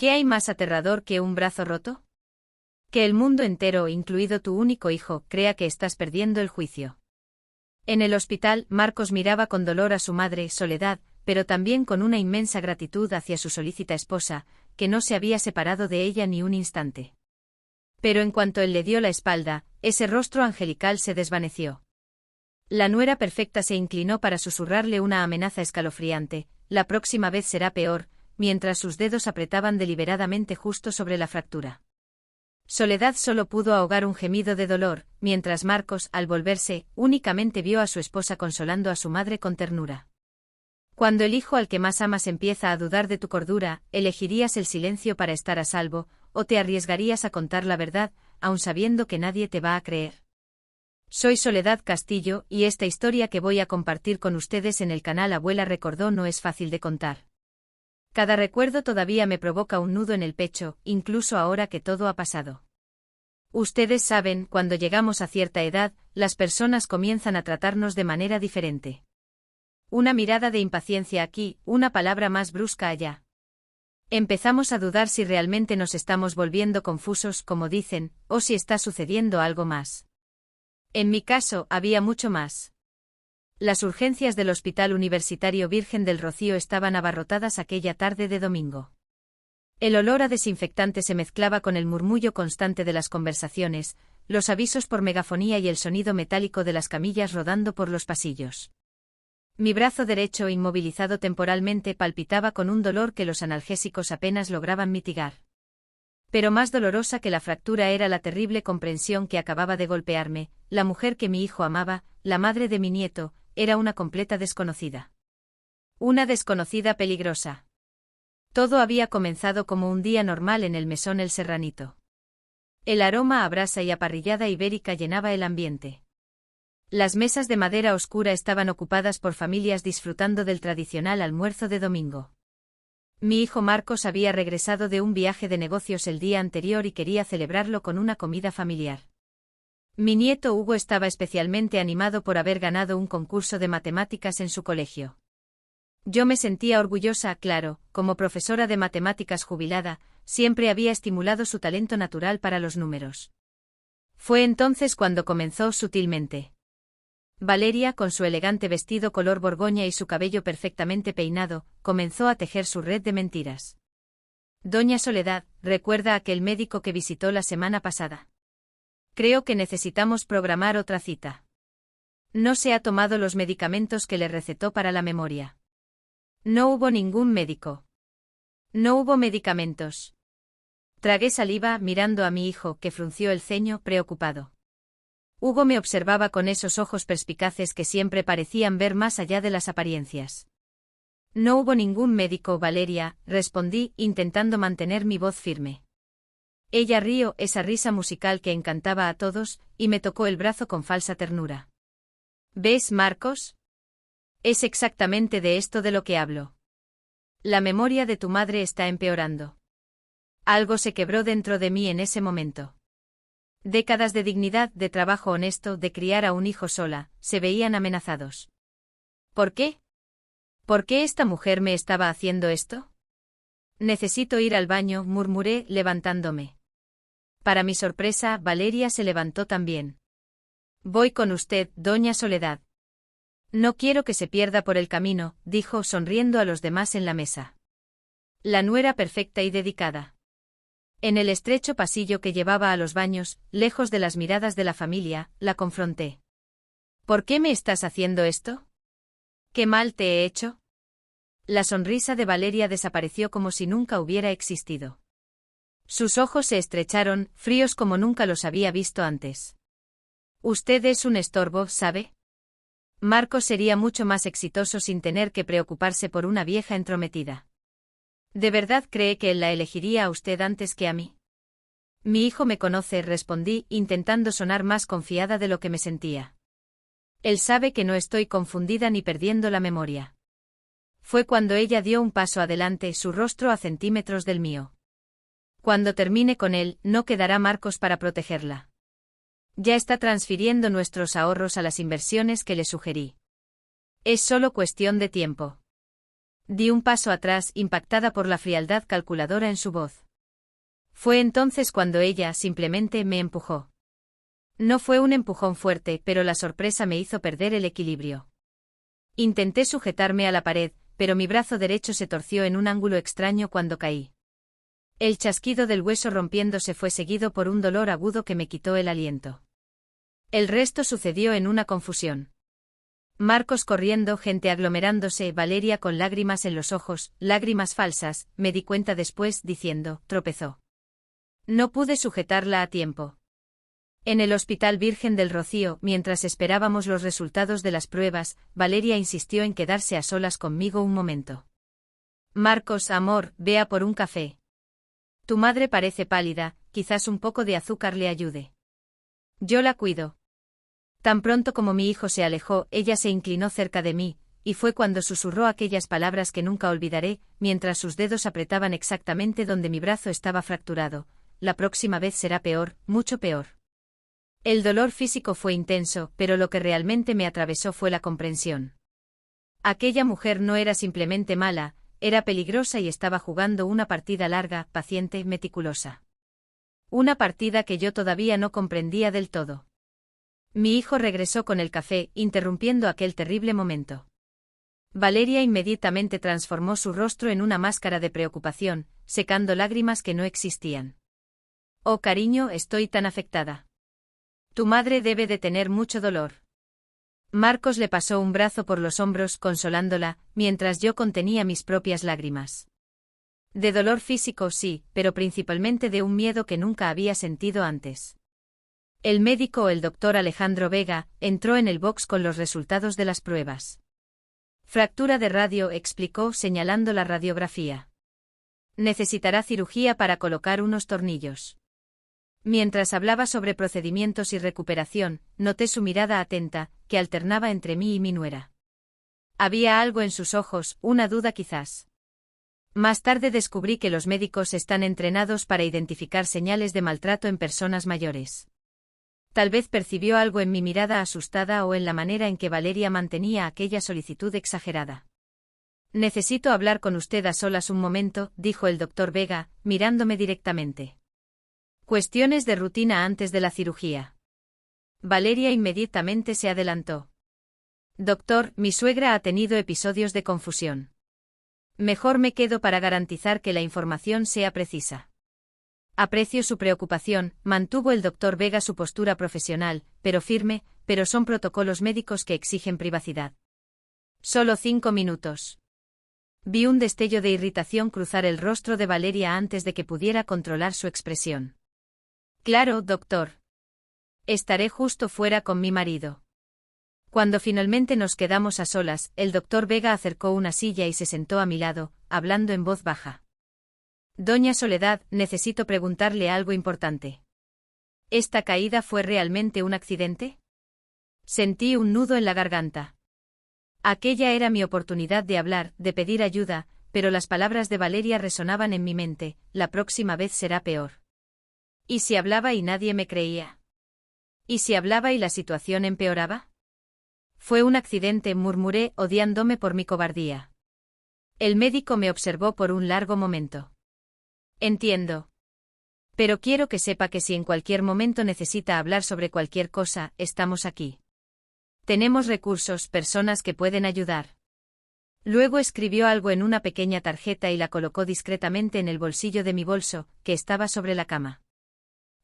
¿Qué hay más aterrador que un brazo roto? Que el mundo entero, incluido tu único hijo, crea que estás perdiendo el juicio. En el hospital, Marcos miraba con dolor a su madre, Soledad, pero también con una inmensa gratitud hacia su solícita esposa, que no se había separado de ella ni un instante. Pero en cuanto él le dio la espalda, ese rostro angelical se desvaneció. La nuera perfecta se inclinó para susurrarle una amenaza escalofriante: la próxima vez será peor, mientras sus dedos apretaban deliberadamente justo sobre la fractura. Soledad solo pudo ahogar un gemido de dolor, mientras Marcos, al volverse, únicamente vio a su esposa consolando a su madre con ternura. Cuando el hijo al que más amas empieza a dudar de tu cordura, ¿elegirías el silencio para estar a salvo, o te arriesgarías a contar la verdad, aun sabiendo que nadie te va a creer? Soy Soledad Castillo, y esta historia que voy a compartir con ustedes en el canal Abuela Recordó no es fácil de contar. Cada recuerdo todavía me provoca un nudo en el pecho, incluso ahora que todo ha pasado. Ustedes saben, cuando llegamos a cierta edad, las personas comienzan a tratarnos de manera diferente. Una mirada de impaciencia aquí, una palabra más brusca allá. Empezamos a dudar si realmente nos estamos volviendo confusos, como dicen, o si está sucediendo algo más. En mi caso, había mucho más. Las urgencias del Hospital Universitario Virgen del Rocío estaban abarrotadas aquella tarde de domingo. El olor a desinfectante se mezclaba con el murmullo constante de las conversaciones, los avisos por megafonía y el sonido metálico de las camillas rodando por los pasillos. Mi brazo derecho, inmovilizado temporalmente, palpitaba con un dolor que los analgésicos apenas lograban mitigar. Pero más dolorosa que la fractura era la terrible comprensión que acababa de golpearme: la mujer que mi hijo amaba, la madre de mi nieto, era una completa desconocida. Una desconocida peligrosa. Todo había comenzado como un día normal en el mesón El Serranito. El aroma a brasa y a parrillada ibérica llenaba el ambiente. Las mesas de madera oscura estaban ocupadas por familias disfrutando del tradicional almuerzo de domingo. Mi hijo Marcos había regresado de un viaje de negocios el día anterior y quería celebrarlo con una comida familiar. Mi nieto Hugo estaba especialmente animado por haber ganado un concurso de matemáticas en su colegio. Yo me sentía orgullosa, claro, como profesora de matemáticas jubilada, siempre había estimulado su talento natural para los números. Fue entonces cuando comenzó sutilmente. Valeria, con su elegante vestido color borgoña y su cabello perfectamente peinado, comenzó a tejer su red de mentiras. Doña Soledad, ¿recuerda aquel médico que visitó la semana pasada? Creo que necesitamos programar otra cita. No se ha tomado los medicamentos que le recetó para la memoria. No hubo ningún médico. No hubo medicamentos. Tragué saliva mirando a mi hijo, que frunció el ceño, preocupado. Hugo me observaba con esos ojos perspicaces que siempre parecían ver más allá de las apariencias. No hubo ningún médico, Valeria, respondí, intentando mantener mi voz firme. Ella rió, esa risa musical que encantaba a todos, y me tocó el brazo con falsa ternura. ¿Ves, Marcos? Es exactamente de esto de lo que hablo. La memoria de tu madre está empeorando. Algo se quebró dentro de mí en ese momento. Décadas de dignidad, de trabajo honesto, de criar a un hijo sola, se veían amenazados. ¿Por qué? ¿Por qué esta mujer me estaba haciendo esto? Necesito ir al baño, murmuré, levantándome. Para mi sorpresa, Valeria se levantó también. Voy con usted, doña Soledad. No quiero que se pierda por el camino, dijo, sonriendo a los demás en la mesa. La nuera perfecta y dedicada. En el estrecho pasillo que llevaba a los baños, lejos de las miradas de la familia, la confronté. ¿Por qué me estás haciendo esto? ¿Qué mal te he hecho? La sonrisa de Valeria desapareció como si nunca hubiera existido. Sus ojos se estrecharon, fríos como nunca los había visto antes. Usted es un estorbo, ¿sabe? Marcos sería mucho más exitoso sin tener que preocuparse por una vieja entrometida. ¿De verdad cree que él la elegiría a usted antes que a mí? Mi hijo me conoce, respondí, intentando sonar más confiada de lo que me sentía. Él sabe que no estoy confundida ni perdiendo la memoria. Fue cuando ella dio un paso adelante, su rostro a centímetros del mío. Cuando termine con él, no quedará Marcos para protegerla. Ya está transfiriendo nuestros ahorros a las inversiones que le sugerí. Es solo cuestión de tiempo. Di un paso atrás, impactada por la frialdad calculadora en su voz. Fue entonces cuando ella simplemente me empujó. No fue un empujón fuerte, pero la sorpresa me hizo perder el equilibrio. Intenté sujetarme a la pared, pero mi brazo derecho se torció en un ángulo extraño cuando caí. El chasquido del hueso rompiéndose fue seguido por un dolor agudo que me quitó el aliento. El resto sucedió en una confusión. Marcos corriendo, gente aglomerándose, Valeria con lágrimas en los ojos, lágrimas falsas, me di cuenta después, diciendo, tropezó. No pude sujetarla a tiempo. En el Hospital Virgen del Rocío, mientras esperábamos los resultados de las pruebas, Valeria insistió en quedarse a solas conmigo un momento. Marcos, amor, vea por un café. Tu madre parece pálida, quizás un poco de azúcar le ayude. Yo la cuido. Tan pronto como mi hijo se alejó, ella se inclinó cerca de mí, y fue cuando susurró aquellas palabras que nunca olvidaré, mientras sus dedos apretaban exactamente donde mi brazo estaba fracturado. La próxima vez será peor, mucho peor. El dolor físico fue intenso, pero lo que realmente me atravesó fue la comprensión. Aquella mujer no era simplemente mala, era peligrosa y estaba jugando una partida larga, paciente, meticulosa. Una partida que yo todavía no comprendía del todo. Mi hijo regresó con el café, interrumpiendo aquel terrible momento. Valeria inmediatamente transformó su rostro en una máscara de preocupación, secando lágrimas que no existían. Oh, cariño, estoy tan afectada. Tu madre debe de tener mucho dolor. Marcos le pasó un brazo por los hombros, consolándola, mientras yo contenía mis propias lágrimas. De dolor físico sí, pero principalmente de un miedo que nunca había sentido antes. El médico, el doctor Alejandro Vega, entró en el box con los resultados de las pruebas. Fractura de radio, explicó, señalando la radiografía. Necesitará cirugía para colocar unos tornillos. Mientras hablaba sobre procedimientos y recuperación, noté su mirada atenta, que alternaba entre mí y mi nuera. Había algo en sus ojos, una duda quizás. Más tarde descubrí que los médicos están entrenados para identificar señales de maltrato en personas mayores. Tal vez percibió algo en mi mirada asustada o en la manera en que Valeria mantenía aquella solicitud exagerada. Necesito hablar con usted a solas un momento, dijo el doctor Vega, mirándome directamente. Cuestiones de rutina antes de la cirugía. Valeria inmediatamente se adelantó. Doctor, mi suegra ha tenido episodios de confusión. Mejor me quedo para garantizar que la información sea precisa. Aprecio su preocupación, mantuvo el doctor Vega su postura profesional, pero firme, pero son protocolos médicos que exigen privacidad. Solo 5 minutos. Vi un destello de irritación cruzar el rostro de Valeria antes de que pudiera controlar su expresión. Claro, doctor. Estaré justo fuera con mi marido. Cuando finalmente nos quedamos a solas, el doctor Vega acercó una silla y se sentó a mi lado, hablando en voz baja. Doña Soledad, necesito preguntarle algo importante. ¿Esta caída fue realmente un accidente? Sentí un nudo en la garganta. Aquella era mi oportunidad de hablar, de pedir ayuda, pero las palabras de Valeria resonaban en mi mente, la próxima vez será peor. ¿Y si hablaba y nadie me creía? ¿Y si hablaba y la situación empeoraba? Fue un accidente, murmuré, odiándome por mi cobardía. El médico me observó por un largo momento. Entiendo. Pero quiero que sepa que si en cualquier momento necesita hablar sobre cualquier cosa, estamos aquí. Tenemos recursos, personas que pueden ayudar. Luego escribió algo en una pequeña tarjeta y la colocó discretamente en el bolsillo de mi bolso, que estaba sobre la cama.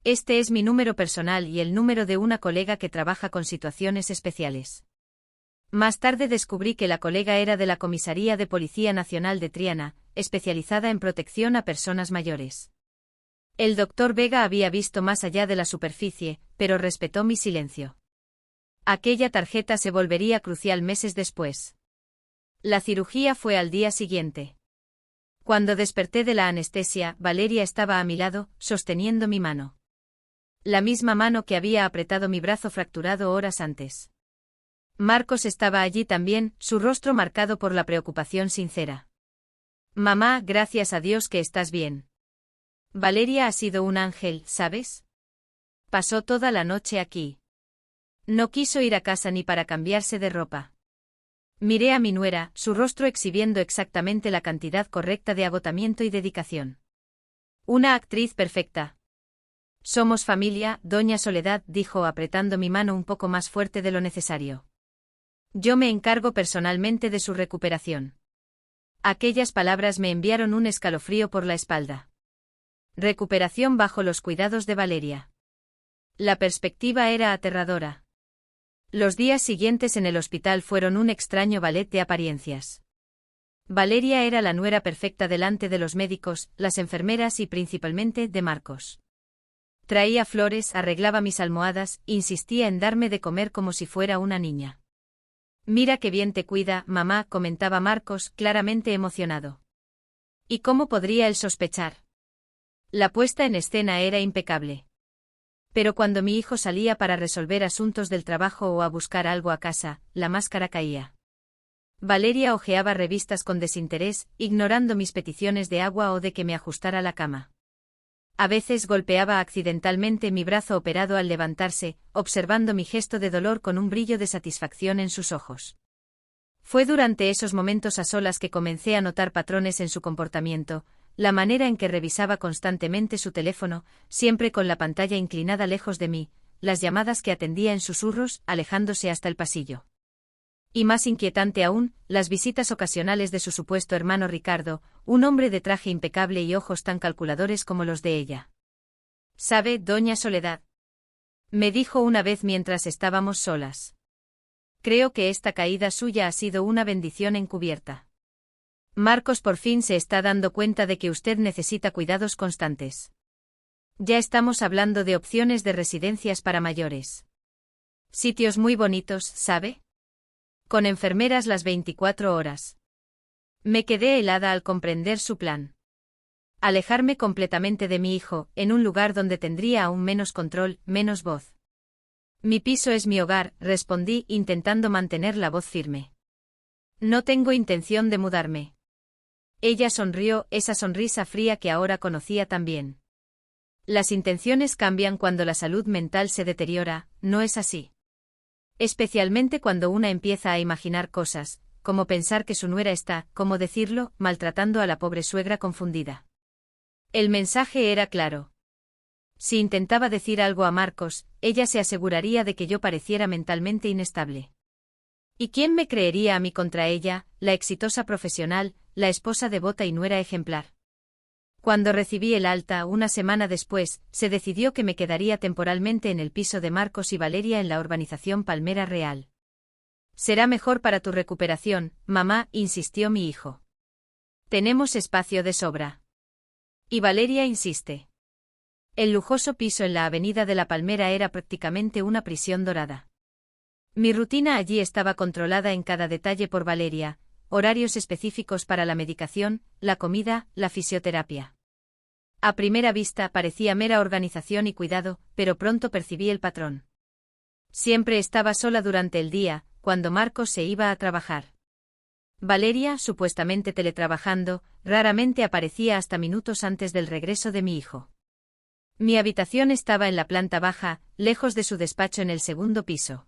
Este es mi número personal y el número de una colega que trabaja con situaciones especiales. Más tarde descubrí que la colega era de la Comisaría de Policía Nacional de Triana, especializada en protección a personas mayores. El doctor Vega había visto más allá de la superficie, pero respetó mi silencio. Aquella tarjeta se volvería crucial meses después. La cirugía fue al día siguiente. Cuando desperté de la anestesia, Valeria estaba a mi lado, sosteniendo mi mano. La misma mano que había apretado mi brazo fracturado horas antes. Marcos estaba allí también, su rostro marcado por la preocupación sincera. Mamá, gracias a Dios que estás bien. Valeria ha sido un ángel, ¿sabes? Pasó toda la noche aquí. No quiso ir a casa ni para cambiarse de ropa. Miré a mi nuera, su rostro exhibiendo exactamente la cantidad correcta de agotamiento y dedicación. Una actriz perfecta. Somos familia, doña Soledad, dijo apretando mi mano un poco más fuerte de lo necesario. Yo me encargo personalmente de su recuperación. Aquellas palabras me enviaron un escalofrío por la espalda. Recuperación bajo los cuidados de Valeria. La perspectiva era aterradora. Los días siguientes en el hospital fueron un extraño ballet de apariencias. Valeria era la nuera perfecta delante de los médicos, las enfermeras y principalmente de Marcos. Traía flores, arreglaba mis almohadas, insistía en darme de comer como si fuera una niña. Mira qué bien te cuida, mamá, comentaba Marcos, claramente emocionado. ¿Y cómo podría él sospechar? La puesta en escena era impecable. Pero cuando mi hijo salía para resolver asuntos del trabajo o a buscar algo a casa, la máscara caía. Valeria hojeaba revistas con desinterés, ignorando mis peticiones de agua o de que me ajustara la cama. A veces golpeaba accidentalmente mi brazo operado al levantarse, observando mi gesto de dolor con un brillo de satisfacción en sus ojos. Fue durante esos momentos a solas que comencé a notar patrones en su comportamiento, la manera en que revisaba constantemente su teléfono, siempre con la pantalla inclinada lejos de mí, las llamadas que atendía en susurros, alejándose hasta el pasillo. Y más inquietante aún, las visitas ocasionales de su supuesto hermano Ricardo, un hombre de traje impecable y ojos tan calculadores como los de ella. «¿Sabe, doña Soledad?», me dijo una vez mientras estábamos solas. «Creo que esta caída suya ha sido una bendición encubierta. Marcos por fin se está dando cuenta de que usted necesita cuidados constantes. Ya estamos hablando de opciones de residencias para mayores. Sitios muy bonitos, ¿sabe? Con enfermeras las 24 horas. Me quedé helada al comprender su plan. Alejarme completamente de mi hijo, en un lugar donde tendría aún menos control, menos voz. Mi piso es mi hogar, respondí, intentando mantener la voz firme. No tengo intención de mudarme. Ella sonrió, esa sonrisa fría que ahora conocía tan bien. Las intenciones cambian cuando la salud mental se deteriora, ¿no es así? Especialmente cuando una empieza a imaginar cosas, como pensar que su nuera está, ¿cómo decirlo?, maltratando a la pobre suegra confundida. El mensaje era claro. Si intentaba decir algo a Marcos, ella se aseguraría de que yo pareciera mentalmente inestable. ¿Y quién me creería a mí contra ella, la exitosa profesional, la esposa devota y nuera ejemplar? Cuando recibí el alta, una semana después, se decidió que me quedaría temporalmente en el piso de Marcos y Valeria en la urbanización Palmera Real. Será mejor para tu recuperación, mamá, insistió mi hijo. Tenemos espacio de sobra. Y Valeria insiste. El lujoso piso en la avenida de la Palmera era prácticamente una prisión dorada. Mi rutina allí estaba controlada en cada detalle por Valeria, horarios específicos para la medicación, la comida, la fisioterapia. A primera vista parecía mera organización y cuidado, pero pronto percibí el patrón. Siempre estaba sola durante el día, cuando Marcos se iba a trabajar. Valeria, supuestamente teletrabajando, raramente aparecía hasta minutos antes del regreso de mi hijo. Mi habitación estaba en la planta baja, lejos de su despacho en el segundo piso.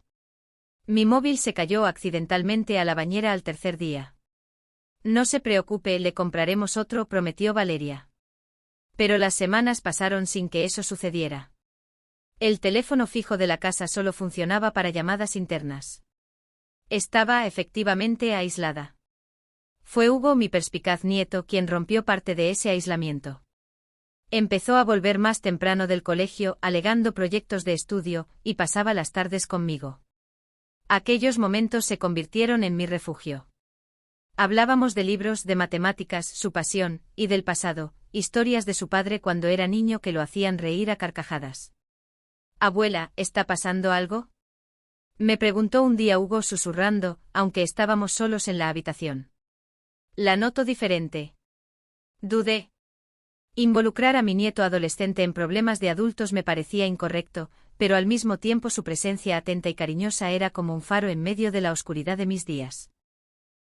Mi móvil se cayó accidentalmente a la bañera al tercer día. No se preocupe, le compraremos otro, prometió Valeria. Pero las semanas pasaron sin que eso sucediera. El teléfono fijo de la casa solo funcionaba para llamadas internas. Estaba efectivamente aislada. Fue Hugo, mi perspicaz nieto, quien rompió parte de ese aislamiento. Empezó a volver más temprano del colegio, alegando proyectos de estudio, y pasaba las tardes conmigo. Aquellos momentos se convirtieron en mi refugio. Hablábamos de libros, de matemáticas, su pasión, y del pasado, historias de su padre cuando era niño que lo hacían reír a carcajadas. «Abuela, ¿está pasando algo?», me preguntó un día Hugo susurrando, aunque estábamos solos en la habitación. «La noto diferente». Dudé. Involucrar a mi nieto adolescente en problemas de adultos me parecía incorrecto, pero al mismo tiempo su presencia atenta y cariñosa era como un faro en medio de la oscuridad de mis días.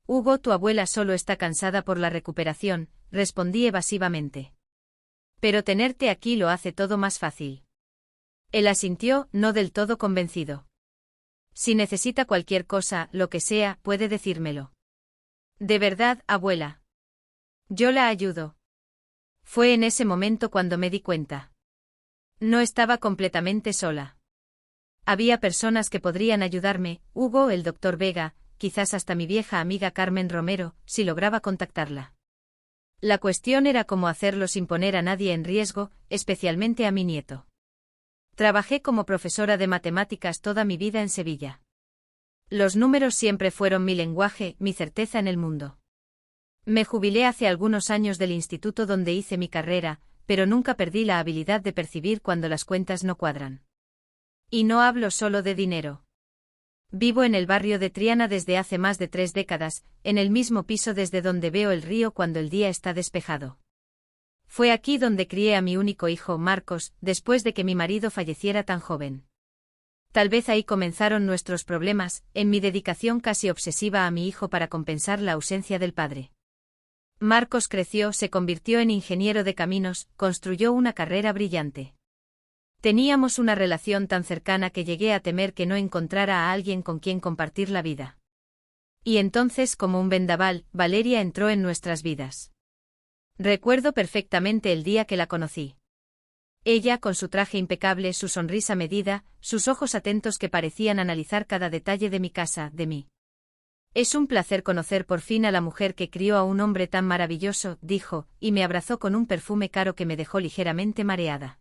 «Hugo, tu abuela solo está cansada por la recuperación», respondí evasivamente. «Pero tenerte aquí lo hace todo más fácil». Él asintió, no del todo convencido. Si necesita cualquier cosa, lo que sea, puede decírmelo. De verdad, abuela. Yo la ayudo. Fue en ese momento cuando me di cuenta. No estaba completamente sola. Había personas que podrían ayudarme, Hugo, el doctor Vega, quizás hasta mi vieja amiga Carmen Romero, si lograba contactarla. La cuestión era cómo hacerlo sin poner a nadie en riesgo, especialmente a mi nieto. Trabajé como profesora de matemáticas toda mi vida en Sevilla. Los números siempre fueron mi lenguaje, mi certeza en el mundo. Me jubilé hace algunos años del instituto donde hice mi carrera, pero nunca perdí la habilidad de percibir cuando las cuentas no cuadran. Y no hablo solo de dinero. Vivo en el barrio de Triana desde hace más de 3 décadas, en el mismo piso desde donde veo el río cuando el día está despejado. Fue aquí donde crié a mi único hijo, Marcos, después de que mi marido falleciera tan joven. Tal vez ahí comenzaron nuestros problemas, en mi dedicación casi obsesiva a mi hijo para compensar la ausencia del padre. Marcos creció, se convirtió en ingeniero de caminos, construyó una carrera brillante. Teníamos una relación tan cercana que llegué a temer que no encontrara a alguien con quien compartir la vida. Y entonces, como un vendaval, Valeria entró en nuestras vidas. Recuerdo perfectamente el día que la conocí. Ella, con su traje impecable, su sonrisa medida, sus ojos atentos que parecían analizar cada detalle de mi casa, de mí. Es un placer conocer por fin a la mujer que crió a un hombre tan maravilloso, dijo, y me abrazó con un perfume caro que me dejó ligeramente mareada.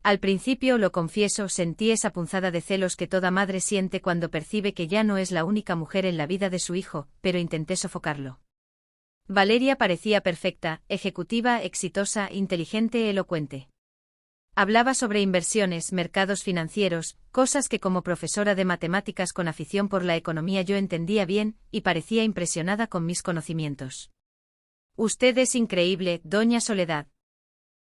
Al principio, lo confieso, sentí esa punzada de celos que toda madre siente cuando percibe que ya no es la única mujer en la vida de su hijo, pero intenté sofocarlo. Valeria parecía perfecta, ejecutiva, exitosa, inteligente, elocuente. Hablaba sobre inversiones, mercados financieros, cosas que como profesora de matemáticas con afición por la economía yo entendía bien, y parecía impresionada con mis conocimientos. Usted es increíble, doña Soledad.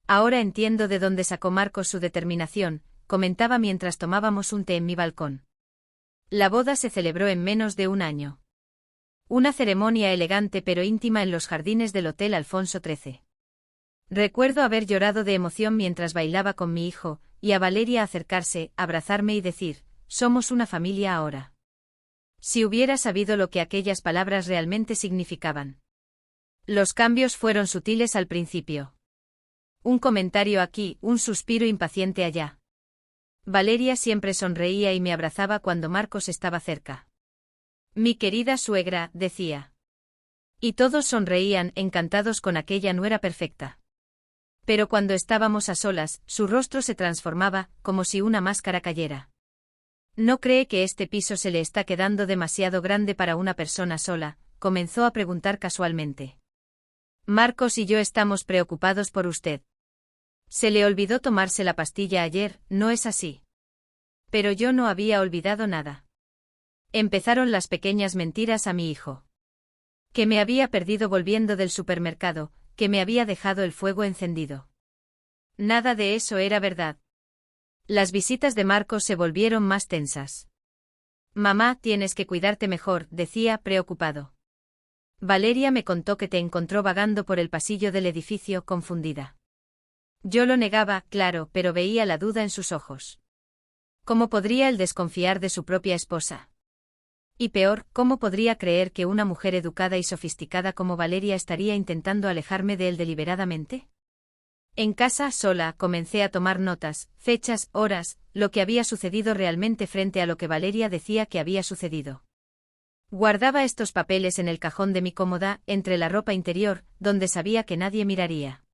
Ahora entiendo de dónde sacó Marcos su determinación, comentaba mientras tomábamos un té en mi balcón. La boda se celebró en menos de un año. Una ceremonia elegante pero íntima en los jardines del Hotel Alfonso XIII. Recuerdo haber llorado de emoción mientras bailaba con mi hijo, y a Valeria acercarse, abrazarme y decir, somos una familia ahora. Si hubiera sabido lo que aquellas palabras realmente significaban. Los cambios fueron sutiles al principio. Un comentario aquí, un suspiro impaciente allá. Valeria siempre sonreía y me abrazaba cuando Marcos estaba cerca. Mi querida suegra, decía. Y todos sonreían, encantados con aquella nuera perfecta. Pero cuando estábamos a solas, su rostro se transformaba, como si una máscara cayera. ¿No cree que este piso se le está quedando demasiado grande para una persona sola?, comenzó a preguntar casualmente. Marcos y yo estamos preocupados por usted. Se le olvidó tomarse la pastilla ayer, ¿no es así? Pero yo no había olvidado nada. Empezaron las pequeñas mentiras a mi hijo. Que me había perdido volviendo del supermercado, que me había dejado el fuego encendido. Nada de eso era verdad. Las visitas de Marcos se volvieron más tensas. Mamá, tienes que cuidarte mejor, decía, preocupado. Valeria me contó que te encontró vagando por el pasillo del edificio, confundida. Yo lo negaba, claro, pero veía la duda en sus ojos. ¿Cómo podría él desconfiar de su propia esposa? Y peor, ¿cómo podría creer que una mujer educada y sofisticada como Valeria estaría intentando alejarme de él deliberadamente? En casa, sola, comencé a tomar notas, fechas, horas, lo que había sucedido realmente frente a lo que Valeria decía que había sucedido. Guardaba estos papeles en el cajón de mi cómoda, entre la ropa interior, donde sabía que nadie miraría.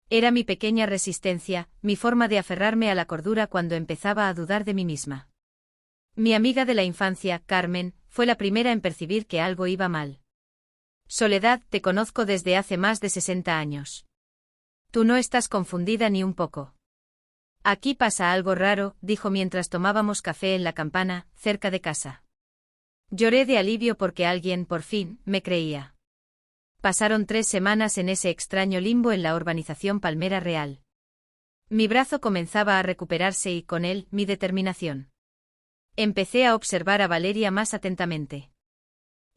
Era mi pequeña resistencia, mi forma de aferrarme a la cordura cuando empezaba a dudar de mí misma. Mi amiga de la infancia, Carmen, fue la primera en percibir que algo iba mal. Soledad, te conozco desde hace más de 60 años. Tú no estás confundida ni un poco. Aquí pasa algo raro, dijo mientras tomábamos café en la campana, cerca de casa. Lloré de alivio porque alguien, por fin, me creía. Pasaron 3 semanas en ese extraño limbo en la urbanización Palmera Real. Mi brazo comenzaba a recuperarse y, con él, mi determinación. Empecé a observar a Valeria más atentamente.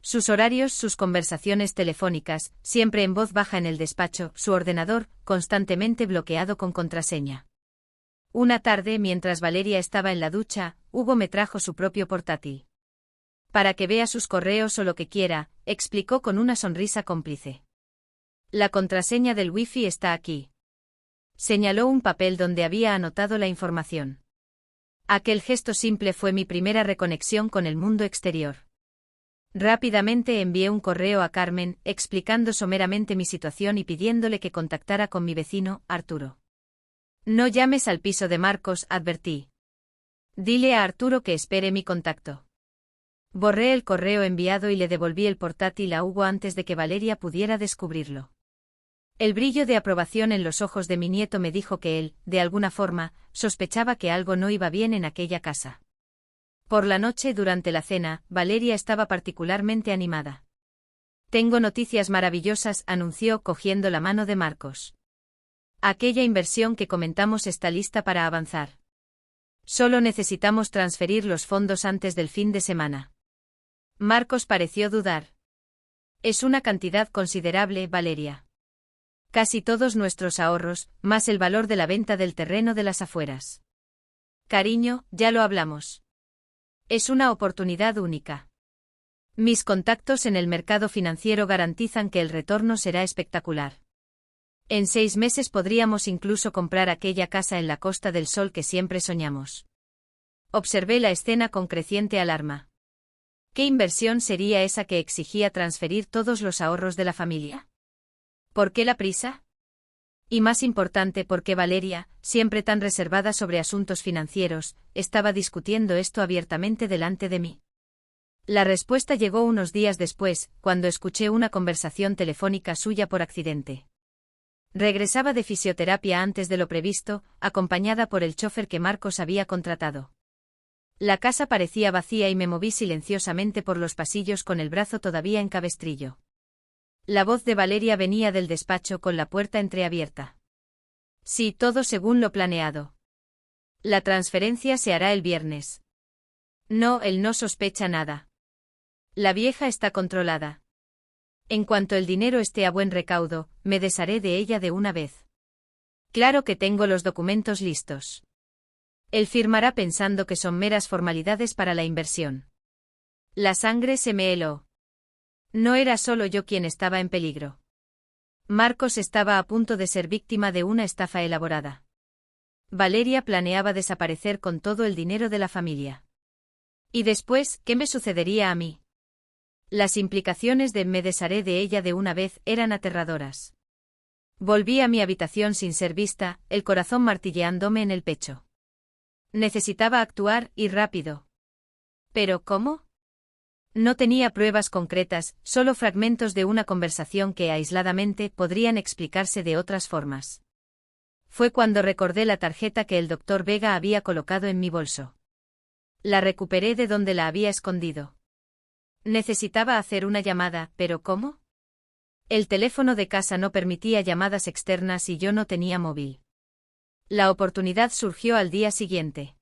Sus horarios, sus conversaciones telefónicas, siempre en voz baja en el despacho, su ordenador, constantemente bloqueado con contraseña. Una tarde, mientras Valeria estaba en la ducha, Hugo me trajo su propio portátil. Para que vea sus correos o lo que quiera, explicó con una sonrisa cómplice. La contraseña del wifi está aquí. Señaló un papel donde había anotado la información. Aquel gesto simple fue mi primera reconexión con el mundo exterior. Rápidamente envié un correo a Carmen, explicando someramente mi situación y pidiéndole que contactara con mi vecino, Arturo. No llames al piso de Marcos, advertí. Dile a Arturo que espere mi contacto. Borré el correo enviado y le devolví el portátil a Hugo antes de que Valeria pudiera descubrirlo. El brillo de aprobación en los ojos de mi nieto me dijo que él, de alguna forma, sospechaba que algo no iba bien en aquella casa. Por la noche, durante la cena, Valeria estaba particularmente animada. Tengo noticias maravillosas, anunció cogiendo la mano de Marcos. Aquella inversión que comentamos está lista para avanzar. Solo necesitamos transferir los fondos antes del fin de semana. Marcos pareció dudar. Es una cantidad considerable, Valeria. Casi todos nuestros ahorros, más el valor de la venta del terreno de las afueras. Cariño, ya lo hablamos. Es una oportunidad única. Mis contactos en el mercado financiero garantizan que el retorno será espectacular. En 6 meses podríamos incluso comprar aquella casa en la Costa del Sol que siempre soñamos. Observé la escena con creciente alarma. ¿Qué inversión sería esa que exigía transferir todos los ahorros de la familia? ¿Por qué la prisa? Y más importante, ¿por qué Valeria, siempre tan reservada sobre asuntos financieros, estaba discutiendo esto abiertamente delante de mí? La respuesta llegó unos días después, cuando escuché una conversación telefónica suya por accidente. Regresaba de fisioterapia antes de lo previsto, acompañada por el chofer que Marcos había contratado. La casa parecía vacía y me moví silenciosamente por los pasillos con el brazo todavía en cabestrillo. La voz de Valeria venía del despacho con la puerta entreabierta. Sí, todo según lo planeado. La transferencia se hará el viernes. No, él no sospecha nada. La vieja está controlada. En cuanto el dinero esté a buen recaudo, me desharé de ella de una vez. Claro que tengo los documentos listos. Él firmará pensando que son meras formalidades para la inversión. La sangre se me heló. No era solo yo quien estaba en peligro. Marcos estaba a punto de ser víctima de una estafa elaborada. Valeria planeaba desaparecer con todo el dinero de la familia. Y después, ¿qué me sucedería a mí? Las implicaciones de me desharé de ella de una vez eran aterradoras. Volví a mi habitación sin ser vista, el corazón martilleándome en el pecho. Necesitaba actuar, y rápido. ¿Pero cómo? No tenía pruebas concretas, solo fragmentos de una conversación que aisladamente podrían explicarse de otras formas. Fue cuando recordé la tarjeta que el doctor Vega había colocado en mi bolso. La recuperé de donde la había escondido. Necesitaba hacer una llamada, ¿pero cómo? El teléfono de casa no permitía llamadas externas y yo no tenía móvil. La oportunidad surgió al día siguiente.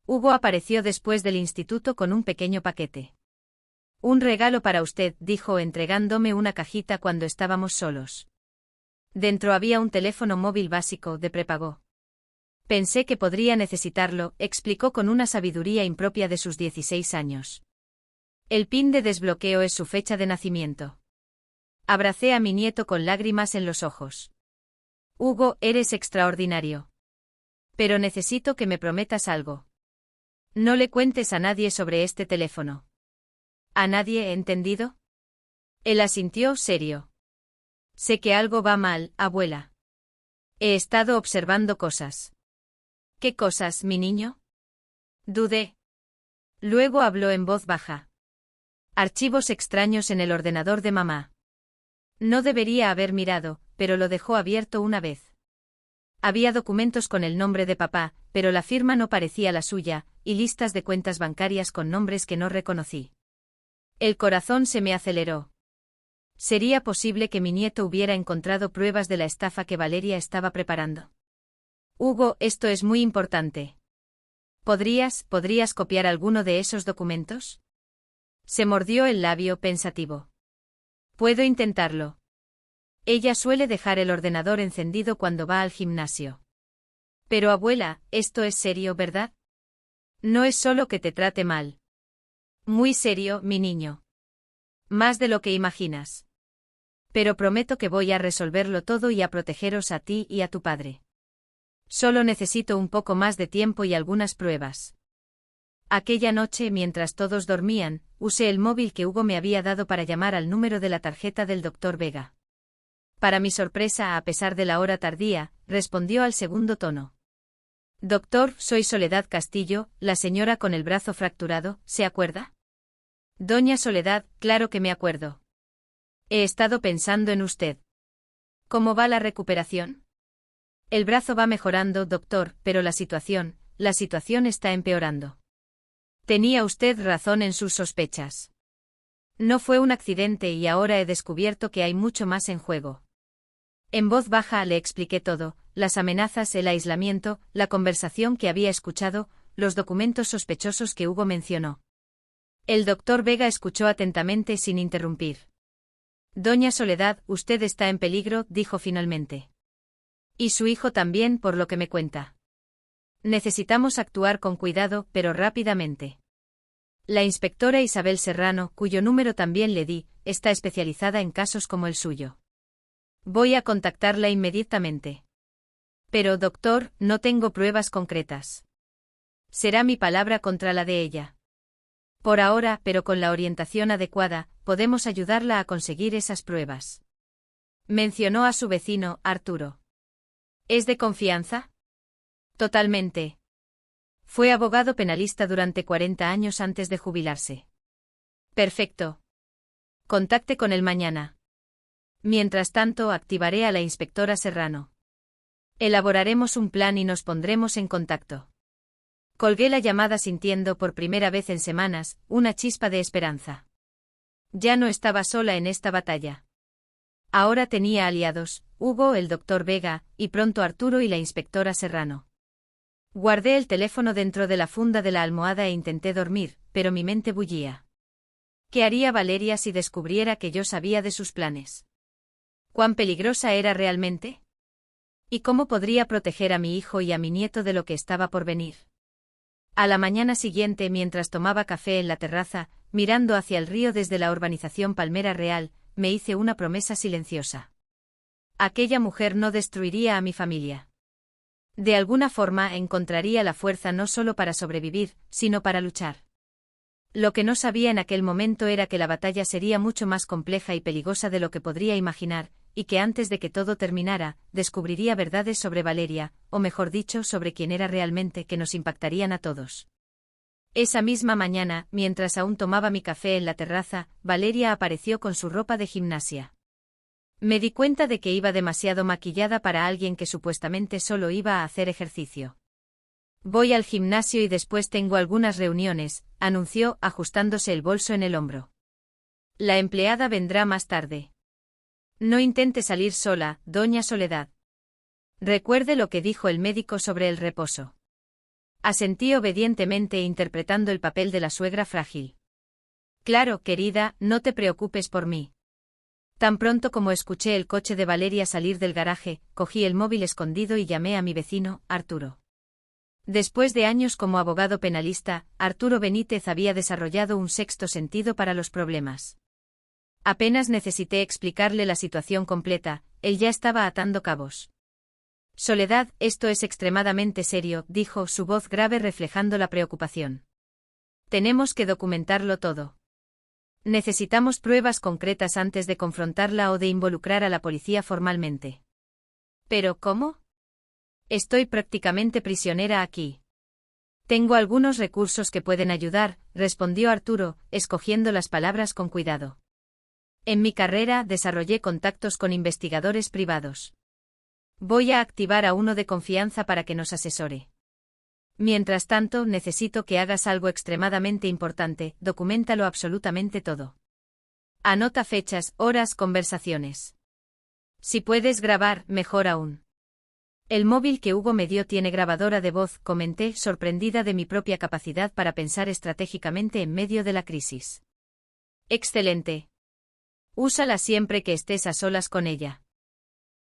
Hugo apareció después del instituto con un pequeño paquete. Un regalo para usted, dijo entregándome una cajita cuando estábamos solos. Dentro había un teléfono móvil básico de prepago. Pensé que podría necesitarlo, explicó con una sabiduría impropia de sus 16 años. El pin de desbloqueo es su fecha de nacimiento. Abracé a mi nieto con lágrimas en los ojos. Hugo, eres extraordinario. Pero necesito que me prometas algo. No le cuentes a nadie sobre este teléfono. ¿A nadie, entendido? Él asintió serio. Sé que algo va mal, abuela. He estado observando cosas. ¿Qué cosas, mi niño? Dudé. Luego habló en voz baja. Archivos extraños en el ordenador de mamá. No debería haber mirado, pero lo dejó abierto una vez. Había documentos con el nombre de papá, pero la firma no parecía la suya, y listas de cuentas bancarias con nombres que no reconocí. El corazón se me aceleró. ¿Sería posible que mi nieto hubiera encontrado pruebas de la estafa que Valeria estaba preparando? Hugo, esto es muy importante. ¿Podrías copiar alguno de esos documentos? Se mordió el labio pensativo. Puedo intentarlo. Ella suele dejar el ordenador encendido cuando va al gimnasio. Pero abuela, esto es serio, ¿verdad? No es solo que te trate mal. Muy serio, mi niño. Más de lo que imaginas. Pero prometo que voy a resolverlo todo y a protegeros a ti y a tu padre. Solo necesito un poco más de tiempo y algunas pruebas. Aquella noche, mientras todos dormían, usé el móvil que Hugo me había dado para llamar al número de la tarjeta del doctor Vega. Para mi sorpresa, a pesar de la hora tardía, respondió al segundo tono. Doctor, soy Soledad Castillo, la señora con el brazo fracturado, ¿se acuerda? Doña Soledad, claro que me acuerdo. He estado pensando en usted. ¿Cómo va la recuperación? El brazo va mejorando, doctor, pero la situación está empeorando. Tenía usted razón en sus sospechas. No fue un accidente y ahora he descubierto que hay mucho más en juego. En voz baja le expliqué todo, las amenazas, el aislamiento, la conversación que había escuchado, los documentos sospechosos que Hugo mencionó. El doctor Vega escuchó atentamente sin interrumpir. Doña Soledad, usted está en peligro, dijo finalmente. Y su hijo también, por lo que me cuenta. Necesitamos actuar con cuidado, pero rápidamente. La inspectora Isabel Serrano, cuyo número también le di, está especializada en casos como el suyo. Voy a contactarla inmediatamente. Pero, doctor, no tengo pruebas concretas. Será mi palabra contra la de ella. Por ahora, pero con la orientación adecuada, podemos ayudarla a conseguir esas pruebas. Mencionó a su vecino, Arturo. ¿Es de confianza? Totalmente. Fue abogado penalista durante 40 años antes de jubilarse. Perfecto. Contacte con él mañana. Mientras tanto, activaré a la inspectora Serrano. Elaboraremos un plan y nos pondremos en contacto. Colgué la llamada sintiendo por primera vez en semanas una chispa de esperanza. Ya no estaba sola en esta batalla. Ahora tenía aliados, Hugo, el doctor Vega, y pronto Arturo y la inspectora Serrano. Guardé el teléfono dentro de la funda de la almohada e intenté dormir, pero mi mente bullía. ¿Qué haría Valeria si descubriera que yo sabía de sus planes? ¿Cuán peligrosa era realmente? ¿Y cómo podría proteger a mi hijo y a mi nieto de lo que estaba por venir? A la mañana siguiente, mientras tomaba café en la terraza, mirando hacia el río desde la urbanización Palmera Real, me hice una promesa silenciosa. Aquella mujer no destruiría a mi familia. De alguna forma encontraría la fuerza no solo para sobrevivir, sino para luchar. Lo que no sabía en aquel momento era que la batalla sería mucho más compleja y peligrosa de lo que podría imaginar, y que antes de que todo terminara, descubriría verdades sobre Valeria, o mejor dicho, sobre quién era realmente, que nos impactarían a todos. Esa misma mañana, mientras aún tomaba mi café en la terraza, Valeria apareció con su ropa de gimnasia. Me di cuenta de que iba demasiado maquillada para alguien que supuestamente solo iba a hacer ejercicio. Voy al gimnasio y después tengo algunas reuniones, anunció, ajustándose el bolso en el hombro. La empleada vendrá más tarde. No intente salir sola, doña Soledad. Recuerde lo que dijo el médico sobre el reposo. Asentí obedientemente interpretando el papel de la suegra frágil. Claro, querida, no te preocupes por mí. Tan pronto como escuché el coche de Valeria salir del garaje, cogí el móvil escondido y llamé a mi vecino, Arturo. Después de años como abogado penalista, Arturo Benítez había desarrollado un sexto sentido para los problemas. Apenas necesité explicarle la situación completa, él ya estaba atando cabos. Soledad, esto es extremadamente serio, dijo, su voz grave reflejando la preocupación. Tenemos que documentarlo todo. Necesitamos pruebas concretas antes de confrontarla o de involucrar a la policía formalmente. ¿Pero cómo? Estoy prácticamente prisionera aquí. Tengo algunos recursos que pueden ayudar, respondió Arturo, escogiendo las palabras con cuidado. En mi carrera desarrollé contactos con investigadores privados. Voy a activar a uno de confianza para que nos asesore. Mientras tanto, necesito que hagas algo extremadamente importante, documéntalo absolutamente todo. Anota fechas, horas, conversaciones. Si puedes grabar, mejor aún. El móvil que Hugo me dio tiene grabadora de voz, comenté, sorprendida de mi propia capacidad para pensar estratégicamente en medio de la crisis. Excelente. Úsala siempre que estés a solas con ella.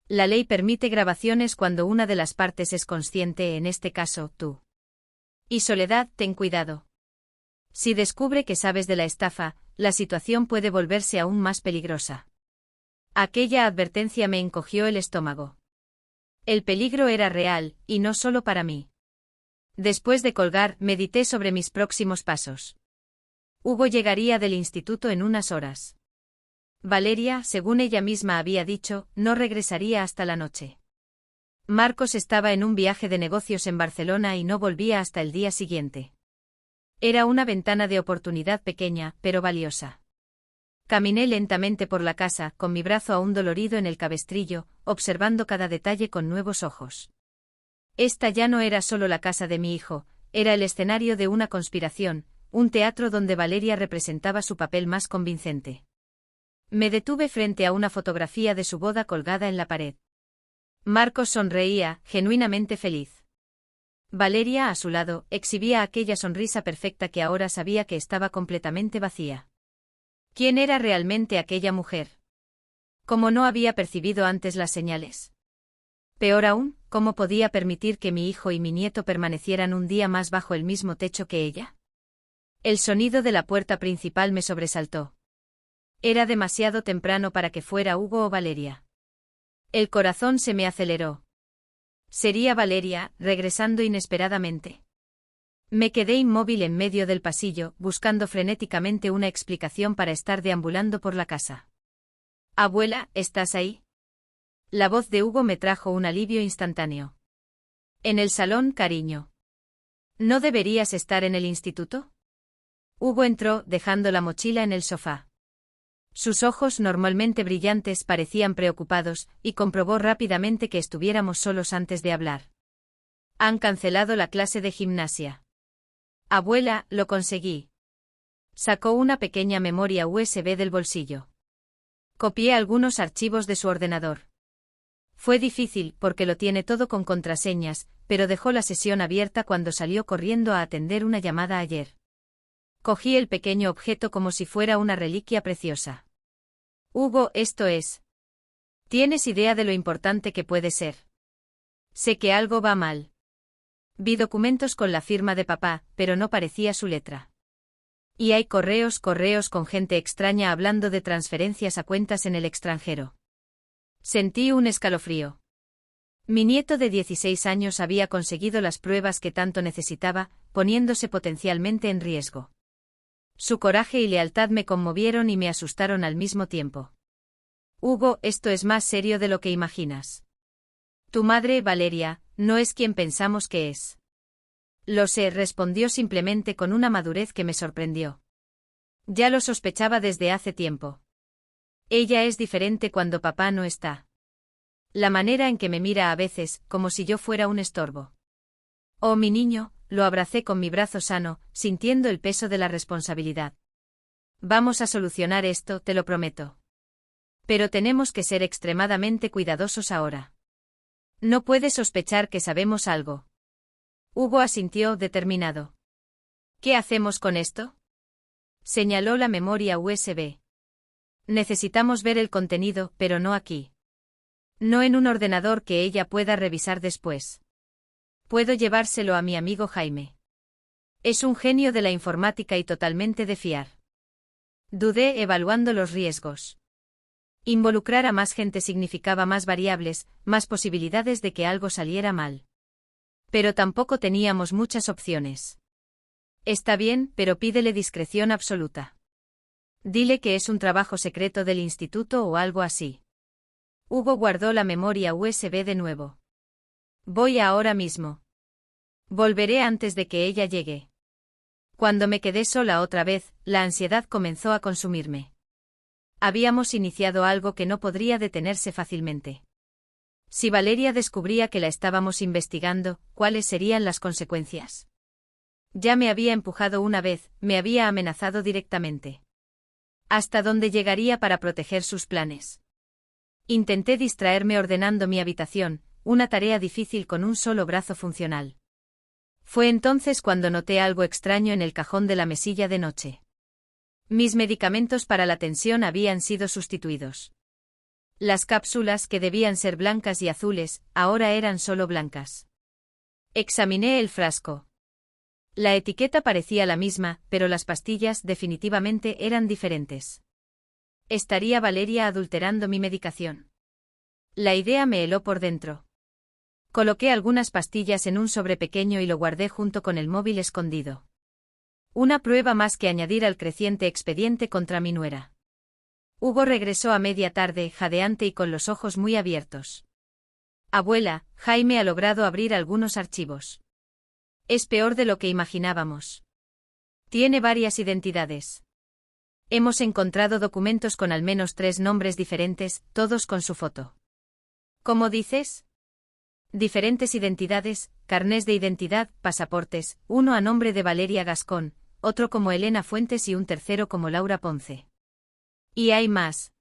La ley permite grabaciones cuando una de las partes es consciente, en este caso, tú. Y Soledad, ten cuidado. Si descubre que sabes de la estafa, la situación puede volverse aún más peligrosa. Aquella advertencia me encogió el estómago. El peligro era real, y no solo para mí. Después de colgar, medité sobre mis próximos pasos. Hugo llegaría del instituto en unas horas. Valeria, según ella misma había dicho, no regresaría hasta la noche. Marcos estaba en un viaje de negocios en Barcelona y no volvía hasta el día siguiente. Era una ventana de oportunidad pequeña, pero valiosa. Caminé lentamente por la casa, con mi brazo aún dolorido en el cabestrillo, observando cada detalle con nuevos ojos. Esta ya no era solo la casa de mi hijo, era el escenario de una conspiración, un teatro donde Valeria representaba su papel más convincente. Me detuve frente a una fotografía de su boda colgada en la pared. Marcos sonreía, genuinamente feliz. Valeria, a su lado, exhibía aquella sonrisa perfecta que ahora sabía que estaba completamente vacía. ¿Quién era realmente aquella mujer? ¿Cómo no había percibido antes las señales? Peor aún, ¿cómo podía permitir que mi hijo y mi nieto permanecieran un día más bajo el mismo techo que ella? El sonido de la puerta principal me sobresaltó. Era demasiado temprano para que fuera Hugo o Valeria. El corazón se me aceleró. ¿Sería Valeria, regresando inesperadamente? Me quedé inmóvil en medio del pasillo, buscando frenéticamente una explicación para estar deambulando por la casa. «Abuela, ¿estás ahí?» La voz de Hugo me trajo un alivio instantáneo. «En el salón, cariño. ¿No deberías estar en el instituto?» Hugo entró, dejando la mochila en el sofá. Sus ojos, normalmente brillantes, parecían preocupados, y comprobó rápidamente que estuviéramos solos antes de hablar. «Han cancelado la clase de gimnasia». «Abuela, lo conseguí». Sacó una pequeña memoria USB del bolsillo. Copié algunos archivos de su ordenador. Fue difícil, porque lo tiene todo con contraseñas, pero dejó la sesión abierta cuando salió corriendo a atender una llamada ayer. Cogí el pequeño objeto como si fuera una reliquia preciosa. «Hugo, esto es. ¿Tienes idea de lo importante que puede ser? Sé que algo va mal». Vi documentos con la firma de papá, pero no parecía su letra. Y hay correos con gente extraña hablando de transferencias a cuentas en el extranjero. Sentí un escalofrío. Mi nieto de 16 años había conseguido las pruebas que tanto necesitaba, poniéndose potencialmente en riesgo. Su coraje y lealtad me conmovieron y me asustaron al mismo tiempo. «Hugo, esto es más serio de lo que imaginas. Tu madre, Valeria, no es quien pensamos que es». «Lo sé», respondió simplemente con una madurez que me sorprendió. «Ya lo sospechaba desde hace tiempo. Ella es diferente cuando papá no está. La manera en que me mira a veces, como si yo fuera un estorbo». «Oh, mi niño», lo abracé con mi brazo sano, sintiendo el peso de la responsabilidad. «Vamos a solucionar esto, te lo prometo. Pero tenemos que ser extremadamente cuidadosos ahora. No puedes sospechar que sabemos algo». Hugo asintió, determinado. «¿Qué hacemos con esto?». Señaló la memoria USB. «Necesitamos ver el contenido, pero no aquí. No en un ordenador que ella pueda revisar después. Puedo llevárselo a mi amigo Jaime. Es un genio de la informática y totalmente de fiar». Dudé, evaluando los riesgos. Involucrar a más gente significaba más variables, más posibilidades de que algo saliera mal. Pero tampoco teníamos muchas opciones. «Está bien, pero pídele discreción absoluta. Dile que es un trabajo secreto del instituto o algo así». Hugo guardó la memoria USB de nuevo. «Voy ahora mismo. Volveré antes de que ella llegue». Cuando me quedé sola otra vez, la ansiedad comenzó a consumirme. Habíamos iniciado algo que no podría detenerse fácilmente. Si Valeria descubría que la estábamos investigando, ¿cuáles serían las consecuencias? Ya me había empujado una vez, me había amenazado directamente. ¿Hasta dónde llegaría para proteger sus planes? Intenté distraerme ordenando mi habitación, una tarea difícil con un solo brazo funcional. Fue entonces cuando noté algo extraño en el cajón de la mesilla de noche. Mis medicamentos para la tensión habían sido sustituidos. Las cápsulas, que debían ser blancas y azules, ahora eran solo blancas. Examiné el frasco. La etiqueta parecía la misma, pero las pastillas definitivamente eran diferentes. ¿Estaría Valeria adulterando mi medicación? La idea me heló por dentro. Coloqué algunas pastillas en un sobre pequeño y lo guardé junto con el móvil escondido. Una prueba más que añadir al creciente expediente contra mi nuera. Hugo regresó a media tarde, jadeante y con los ojos muy abiertos. Abuela, Jaime ha logrado abrir algunos archivos. Es peor de lo que imaginábamos. Tiene varias identidades. Hemos encontrado documentos con al menos 3 nombres diferentes, todos con su foto. ¿Cómo dices? Diferentes identidades, carnés de identidad, pasaportes, uno a nombre de Valeria Gascón, otro como Elena Fuentes y un tercero como Laura Ponce. Y hay más.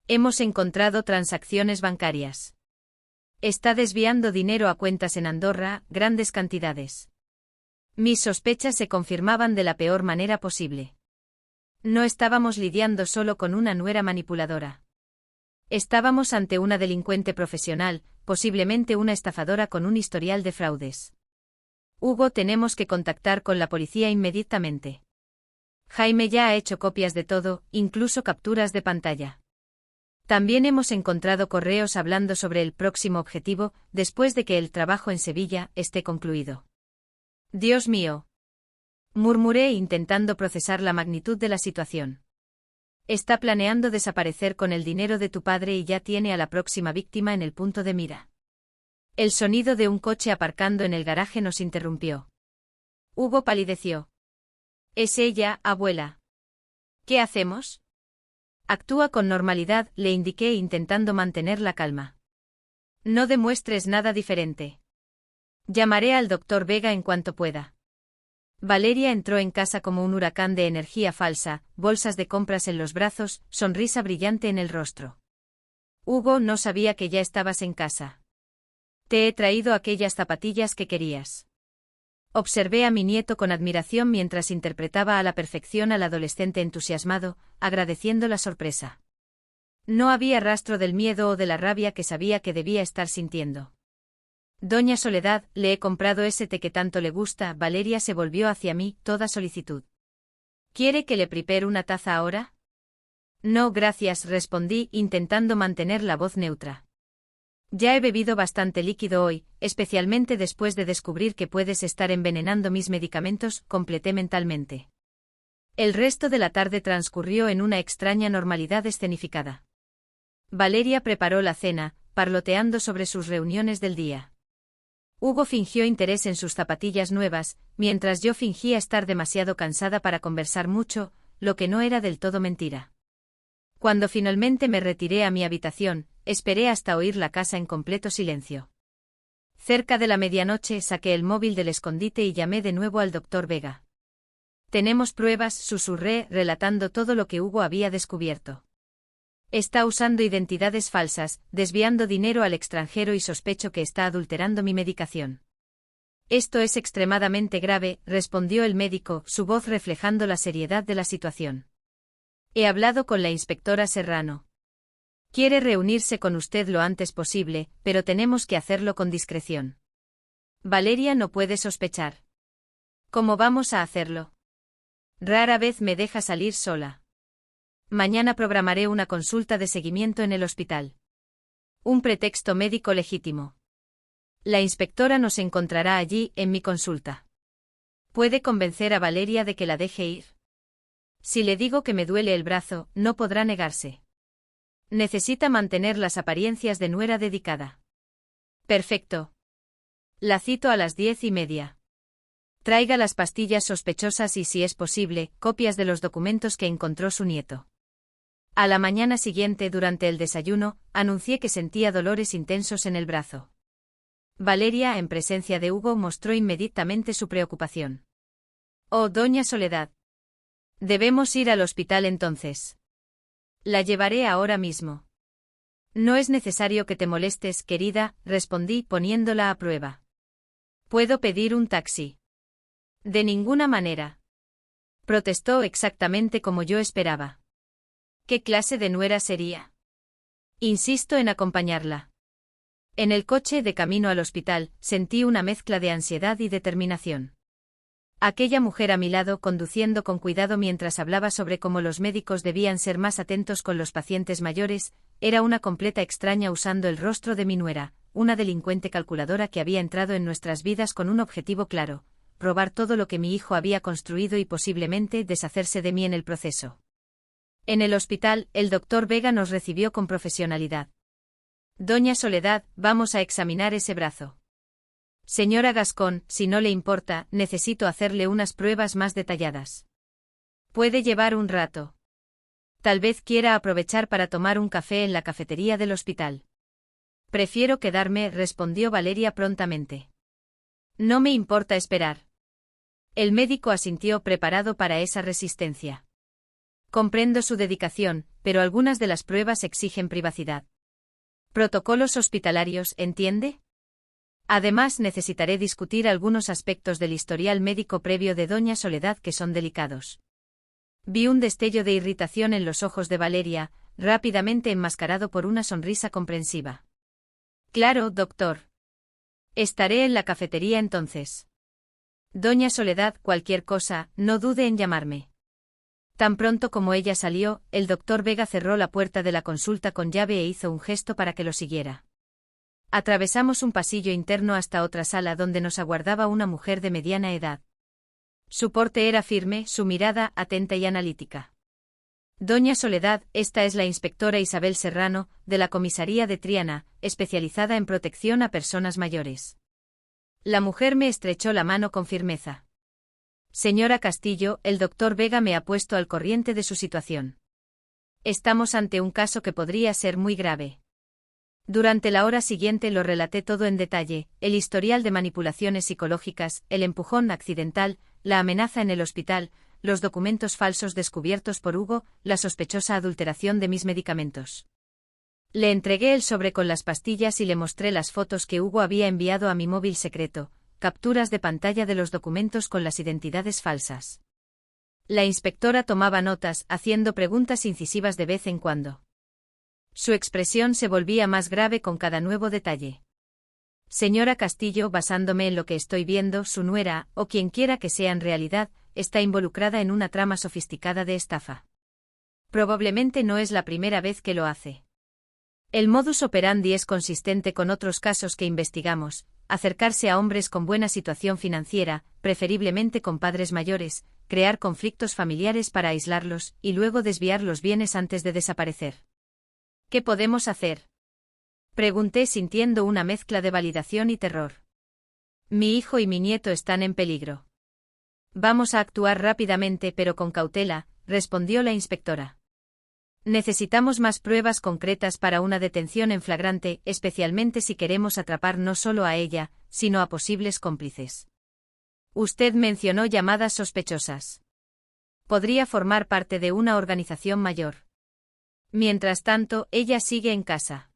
Hemos encontrado transacciones bancarias. Está desviando dinero a cuentas en Andorra, grandes cantidades. Mis sospechas se confirmaban de la peor manera posible. No estábamos lidiando solo con una nuera manipuladora. Estábamos ante una delincuente profesional, posiblemente una estafadora con un historial de fraudes. Hugo, tenemos que contactar con la policía inmediatamente. Jaime ya ha hecho copias de todo, incluso capturas de pantalla. También hemos encontrado correos hablando sobre el próximo objetivo, después de que el trabajo en Sevilla esté concluido. Dios mío. Murmuré intentando procesar la magnitud de la situación. Está planeando desaparecer con el dinero de tu padre y ya tiene a la próxima víctima en el punto de mira. El sonido de un coche aparcando en el garaje nos interrumpió. Hugo palideció. Es ella, abuela. ¿Qué hacemos? Actúa con normalidad, le indiqué intentando mantener la calma. No demuestres nada diferente. Llamaré al doctor Vega en cuanto pueda. Valeria entró en casa como un huracán de energía falsa, bolsas de compras en los brazos, sonrisa brillante en el rostro. Hugo, no sabía que ya estabas en casa. Te he traído aquellas zapatillas que querías. Observé a mi nieto con admiración mientras interpretaba a la perfección al adolescente entusiasmado, agradeciendo la sorpresa. No había rastro del miedo o de la rabia que sabía que debía estar sintiendo. Doña Soledad, le he comprado ese té que tanto le gusta. Valeria se volvió hacia mí, toda solicitud. ¿Quiere que le prepare una taza ahora? No, gracias, respondí, intentando mantener la voz neutra. Ya he bebido bastante líquido hoy, especialmente después de descubrir que puedes estar envenenando mis medicamentos, completé mentalmente. El resto de la tarde transcurrió en una extraña normalidad escenificada. Valeria preparó la cena, parloteando sobre sus reuniones del día. Hugo fingió interés en sus zapatillas nuevas, mientras yo fingía estar demasiado cansada para conversar mucho, lo que no era del todo mentira. Cuando finalmente me retiré a mi habitación, esperé hasta oír la casa en completo silencio. Cerca de la medianoche saqué el móvil del escondite y llamé de nuevo al doctor Vega. Tenemos pruebas, susurré, relatando todo lo que Hugo había descubierto. Está usando identidades falsas, desviando dinero al extranjero y sospecho que está adulterando mi medicación. Esto es extremadamente grave, respondió el médico, su voz reflejando la seriedad de la situación. He hablado con la inspectora Serrano. Quiere reunirse con usted lo antes posible, pero tenemos que hacerlo con discreción. Valeria no puede sospechar. ¿Cómo vamos a hacerlo? Rara vez me deja salir sola. Mañana programaré una consulta de seguimiento en el hospital. Un pretexto médico legítimo. La inspectora nos encontrará allí, en mi consulta. ¿Puede convencer a Valeria de que la deje ir? Si le digo que me duele el brazo, no podrá negarse. Necesita mantener las apariencias de nuera dedicada. Perfecto. La cito a las 10:30. Traiga las pastillas sospechosas y, si es posible, copias de los documentos que encontró su nieto. A la mañana siguiente, durante el desayuno, anuncié que sentía dolores intensos en el brazo. Valeria, en presencia de Hugo, mostró inmediatamente su preocupación. Oh, doña Soledad. Debemos ir al hospital entonces. La llevaré ahora mismo. No es necesario que te molestes, querida, respondí, poniéndola a prueba. ¿Puedo pedir un taxi? De ninguna manera. Protestó exactamente como yo esperaba. ¿Qué clase de nuera sería? Insisto en acompañarla. En el coche de camino al hospital, sentí una mezcla de ansiedad y determinación. Aquella mujer a mi lado conduciendo con cuidado mientras hablaba sobre cómo los médicos debían ser más atentos con los pacientes mayores, era una completa extraña usando el rostro de mi nuera, una delincuente calculadora que había entrado en nuestras vidas con un objetivo claro: robar todo lo que mi hijo había construido y posiblemente deshacerse de mí en el proceso. En el hospital, el doctor Vega nos recibió con profesionalidad. Doña Soledad, vamos a examinar ese brazo. Señora Gascón, si no le importa, necesito hacerle unas pruebas más detalladas. Puede llevar un rato. Tal vez quiera aprovechar para tomar un café en la cafetería del hospital. Prefiero quedarme, respondió Valeria prontamente. No me importa esperar. El médico asintió preparado para esa resistencia. Comprendo su dedicación, pero algunas de las pruebas exigen privacidad. Protocolos hospitalarios, ¿entiende? Además, necesitaré discutir algunos aspectos del historial médico previo de Doña Soledad que son delicados. Vi un destello de irritación en los ojos de Valeria, rápidamente enmascarado por una sonrisa comprensiva. Claro, doctor. Estaré en la cafetería entonces. Doña Soledad, cualquier cosa, no dude en llamarme. Tan pronto como ella salió, el doctor Vega cerró la puerta de la consulta con llave e hizo un gesto para que lo siguiera. Atravesamos un pasillo interno hasta otra sala donde nos aguardaba una mujer de mediana edad. Su porte era firme, su mirada atenta y analítica. Doña Soledad, esta es la inspectora Isabel Serrano, de la comisaría de Triana, especializada en protección a personas mayores. La mujer me estrechó la mano con firmeza. Señora Castillo, el doctor Vega me ha puesto al corriente de su situación. Estamos ante un caso que podría ser muy grave. Durante la hora siguiente lo relaté todo en detalle: el historial de manipulaciones psicológicas, el empujón accidental, la amenaza en el hospital, los documentos falsos descubiertos por Hugo, la sospechosa adulteración de mis medicamentos. Le entregué el sobre con las pastillas y le mostré las fotos que Hugo había enviado a mi móvil secreto, capturas de pantalla de los documentos con las identidades falsas. La inspectora tomaba notas, haciendo preguntas incisivas de vez en cuando. Su expresión se volvía más grave con cada nuevo detalle. Señora Castillo, basándome en lo que estoy viendo, su nuera, o quien quiera que sea en realidad, está involucrada en una trama sofisticada de estafa. Probablemente no es la primera vez que lo hace. El modus operandi es consistente con otros casos que investigamos: acercarse a hombres con buena situación financiera, preferiblemente con padres mayores, crear conflictos familiares para aislarlos, y luego desviar los bienes antes de desaparecer. ¿Qué podemos hacer?, pregunté sintiendo una mezcla de validación y terror. Mi hijo y mi nieto están en peligro. Vamos a actuar rápidamente pero con cautela, respondió la inspectora. Necesitamos más pruebas concretas para una detención en flagrante, especialmente si queremos atrapar no solo a ella, sino a posibles cómplices. Usted mencionó llamadas sospechosas. Podría formar parte de una organización mayor. Mientras tanto, ella sigue en casa.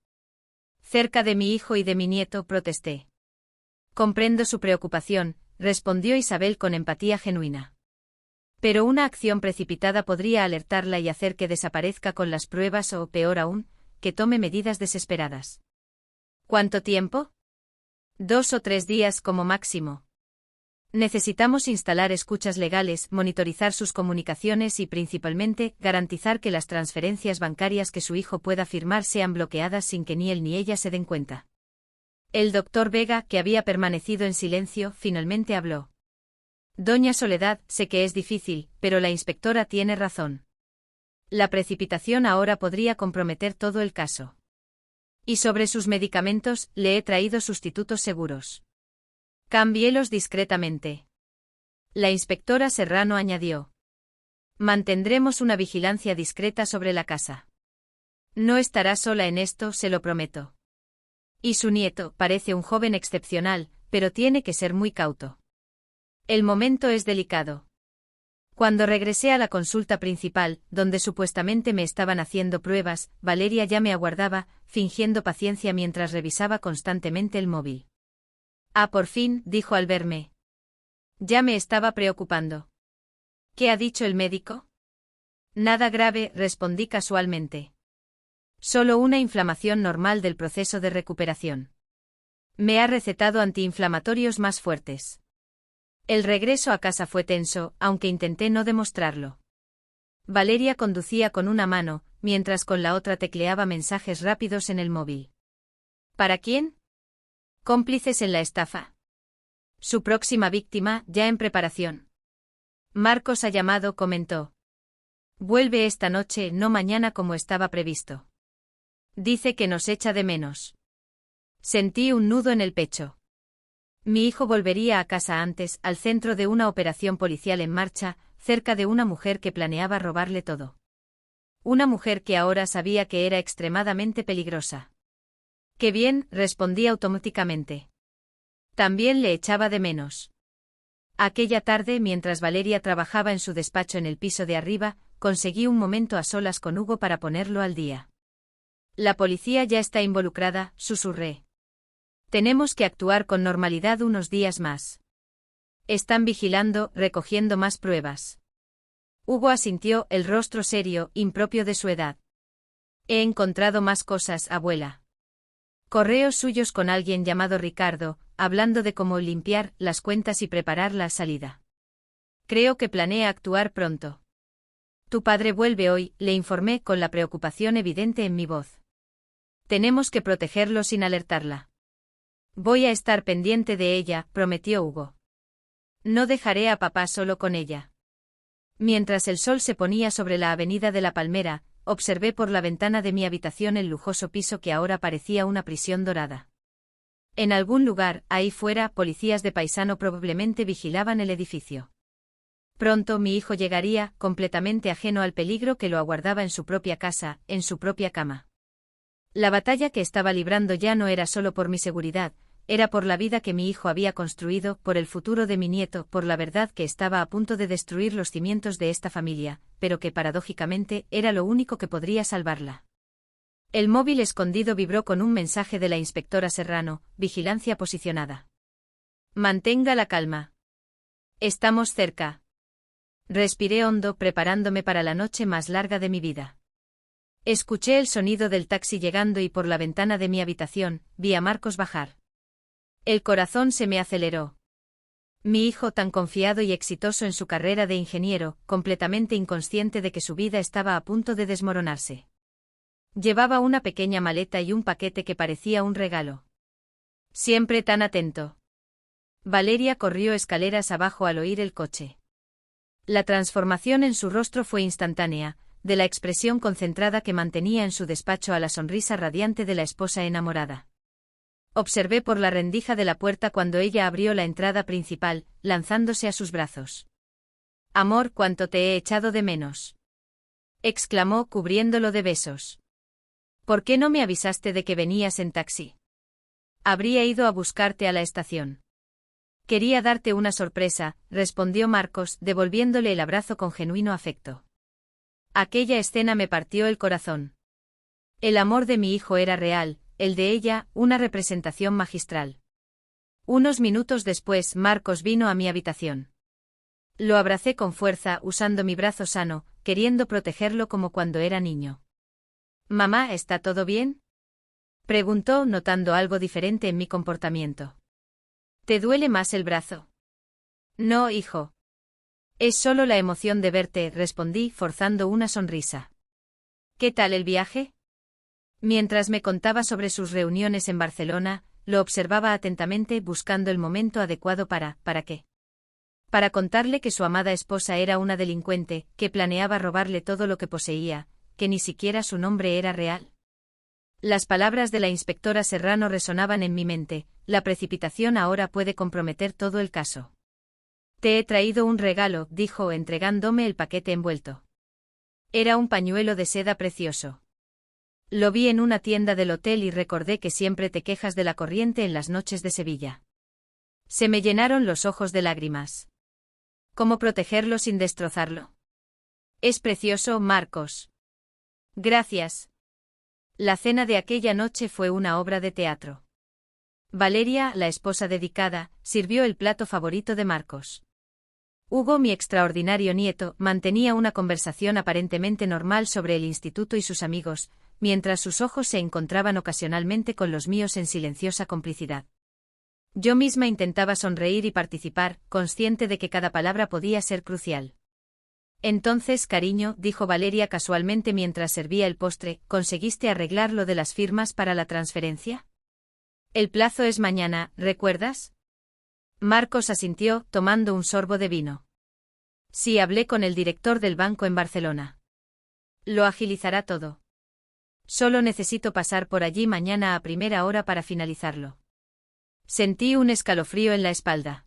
Cerca de mi hijo y de mi nieto, protesté. Comprendo su preocupación, respondió Isabel con empatía genuina. Pero una acción precipitada podría alertarla y hacer que desaparezca con las pruebas o, peor aún, que tome medidas desesperadas. ¿Cuánto tiempo? 2 o 3 días como máximo. Necesitamos instalar escuchas legales, monitorizar sus comunicaciones y, principalmente, garantizar que las transferencias bancarias que su hijo pueda firmar sean bloqueadas sin que ni él ni ella se den cuenta. El doctor Vega, que había permanecido en silencio, finalmente habló. Doña Soledad, sé que es difícil, pero la inspectora tiene razón. La precipitación ahora podría comprometer todo el caso. Y sobre sus medicamentos, le he traído sustitutos seguros. Cámbielos discretamente. La inspectora Serrano añadió. Mantendremos una vigilancia discreta sobre la casa. No estará sola en esto, se lo prometo. Y su nieto parece un joven excepcional, pero tiene que ser muy cauto. El momento es delicado. Cuando regresé a la consulta principal, donde supuestamente me estaban haciendo pruebas, Valeria ya me aguardaba, fingiendo paciencia mientras revisaba constantemente el móvil. Ah, por fin, dijo al verme. Ya me estaba preocupando. ¿Qué ha dicho el médico? Nada grave, respondí casualmente. Solo una inflamación normal del proceso de recuperación. Me ha recetado antiinflamatorios más fuertes. El regreso a casa fue tenso, aunque intenté no demostrarlo. Valeria conducía con una mano, mientras con la otra tecleaba mensajes rápidos en el móvil. ¿Para quién? Cómplices en la estafa. Su próxima víctima, ya en preparación. Marcos ha llamado, comentó. Vuelve esta noche, no mañana como estaba previsto. Dice que nos echa de menos. Sentí un nudo en el pecho. Mi hijo volvería a casa antes, al centro de una operación policial en marcha, cerca de una mujer que planeaba robarle todo. Una mujer que ahora sabía que era extremadamente peligrosa. Qué bien, respondí automáticamente. También le echaba de menos. Aquella tarde, mientras Valeria trabajaba en su despacho en el piso de arriba, conseguí un momento a solas con Hugo para ponerlo al día. La policía ya está involucrada, susurré. Tenemos que actuar con normalidad unos días más. Están vigilando, recogiendo más pruebas. Hugo asintió, el rostro serio, impropio de su edad. He encontrado más cosas, abuela. Correos suyos con alguien llamado Ricardo, hablando de cómo limpiar las cuentas y preparar la salida. Creo que planea actuar pronto. Tu padre vuelve hoy, le informé con la preocupación evidente en mi voz. Tenemos que protegerlo sin alertarla. Voy a estar pendiente de ella, prometió Hugo. No dejaré a papá solo con ella. Mientras el sol se ponía sobre la avenida de la Palmera, observé por la ventana de mi habitación el lujoso piso que ahora parecía una prisión dorada. En algún lugar, ahí fuera, policías de paisano probablemente vigilaban el edificio. Pronto mi hijo llegaría, completamente ajeno al peligro que lo aguardaba en su propia casa, en su propia cama. La batalla que estaba librando ya no era solo por mi seguridad, era por la vida que mi hijo había construido, por el futuro de mi nieto, por la verdad que estaba a punto de destruir los cimientos de esta familia, pero que paradójicamente era lo único que podría salvarla. El móvil escondido vibró con un mensaje de la inspectora Serrano, vigilancia posicionada. Mantenga la calma. Estamos cerca. Respiré hondo, preparándome para la noche más larga de mi vida. Escuché el sonido del taxi llegando y por la ventana de mi habitación, vi a Marcos bajar. El corazón se me aceleró. Mi hijo tan confiado y exitoso en su carrera de ingeniero, completamente inconsciente de que su vida estaba a punto de desmoronarse. Llevaba una pequeña maleta y un paquete que parecía un regalo. Siempre tan atento. Valeria corrió escaleras abajo al oír el coche. La transformación en su rostro fue instantánea, de la expresión concentrada que mantenía en su despacho a la sonrisa radiante de la esposa enamorada. Observé por la rendija de la puerta cuando ella abrió la entrada principal, lanzándose a sus brazos. «Amor, cuánto te he echado de menos», exclamó cubriéndolo de besos. «¿Por qué no me avisaste de que venías en taxi? Habría ido a buscarte a la estación». «Quería darte una sorpresa», respondió Marcos, devolviéndole el abrazo con genuino afecto. Aquella escena me partió el corazón. El amor de mi hijo era real, el de ella, una representación magistral. Unos minutos después, Marcos vino a mi habitación. Lo abracé con fuerza, usando mi brazo sano, queriendo protegerlo como cuando era niño. «Mamá, ¿está todo bien?», preguntó, notando algo diferente en mi comportamiento. «¿Te duele más el brazo?». «No, hijo. Es solo la emoción de verte», respondí, forzando una sonrisa. «¿Qué tal el viaje?». Mientras me contaba sobre sus reuniones en Barcelona, lo observaba atentamente, buscando el momento adecuado ¿para qué? Para contarle que su amada esposa era una delincuente, que planeaba robarle todo lo que poseía, que ni siquiera su nombre era real. Las palabras de la inspectora Serrano resonaban en mi mente: la precipitación ahora puede comprometer todo el caso. «Te he traído un regalo», dijo, entregándome el paquete envuelto. Era un pañuelo de seda precioso. Lo vi en una tienda del hotel y recordé que siempre te quejas de la corriente en las noches de Sevilla. Se me llenaron los ojos de lágrimas. ¿Cómo protegerlo sin destrozarlo? Es precioso, Marcos. Gracias. La cena de aquella noche fue una obra de teatro. Valeria, la esposa dedicada, sirvió el plato favorito de Marcos. Hugo, mi extraordinario nieto, mantenía una conversación aparentemente normal sobre el instituto y sus amigos, mientras sus ojos se encontraban ocasionalmente con los míos en silenciosa complicidad. Yo misma intentaba sonreír y participar, consciente de que cada palabra podía ser crucial. Entonces, cariño, dijo Valeria casualmente mientras servía el postre, ¿conseguiste arreglar lo de las firmas para la transferencia? El plazo es mañana, ¿recuerdas? Marcos asintió, tomando un sorbo de vino. Sí, hablé con el director del banco en Barcelona. Lo agilizará todo. Solo necesito pasar por allí mañana a primera hora para finalizarlo. Sentí un escalofrío en la espalda.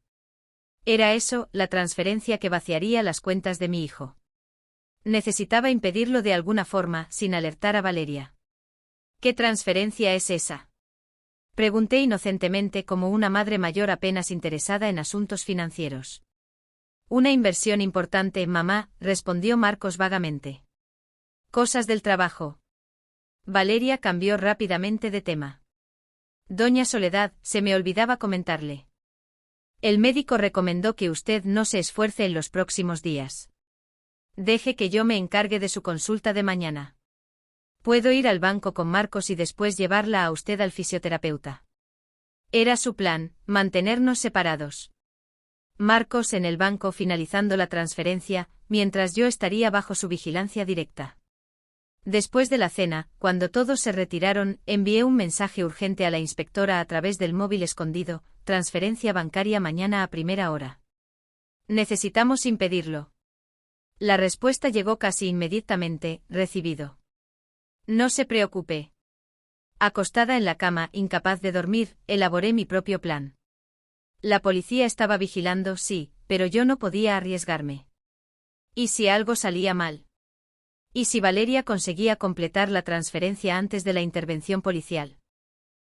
Era eso, la transferencia que vaciaría las cuentas de mi hijo. Necesitaba impedirlo de alguna forma, sin alertar a Valeria. ¿Qué transferencia es esa? Pregunté inocentemente como una madre mayor apenas interesada en asuntos financieros. Una inversión importante, mamá, respondió Marcos vagamente. Cosas del trabajo. Valeria cambió rápidamente de tema. Doña Soledad, se me olvidaba comentarle. El médico recomendó que usted no se esfuerce en los próximos días. Deje que yo me encargue de su consulta de mañana. Puedo ir al banco con Marcos y después llevarla a usted al fisioterapeuta. Era su plan, mantenernos separados. Marcos en el banco finalizando la transferencia, mientras yo estaría bajo su vigilancia directa. Después de la cena, cuando todos se retiraron, envié un mensaje urgente a la inspectora a través del móvil escondido, transferencia bancaria mañana a primera hora. Necesitamos impedirlo. La respuesta llegó casi inmediatamente, recibido. No se preocupe. Acostada en la cama, incapaz de dormir, elaboré mi propio plan. La policía estaba vigilando, sí, pero yo no podía arriesgarme. ¿Y si algo salía mal? ¿Y si Valeria conseguía completar la transferencia antes de la intervención policial?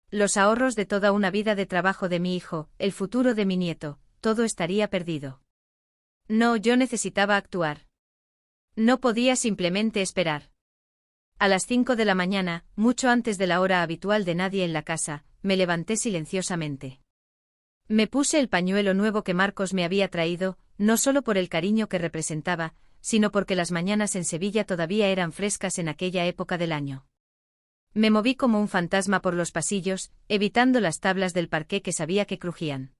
Los ahorros de toda una vida de trabajo de mi hijo, el futuro de mi nieto, todo estaría perdido. No, yo necesitaba actuar. No podía simplemente esperar. A las 5 de la mañana, mucho antes de la hora habitual de nadie en la casa, me levanté silenciosamente. Me puse el pañuelo nuevo que Marcos me había traído, no solo por el cariño que representaba, sino porque las mañanas en Sevilla todavía eran frescas en aquella época del año. Me moví como un fantasma por los pasillos, evitando las tablas del parqué que sabía que crujían.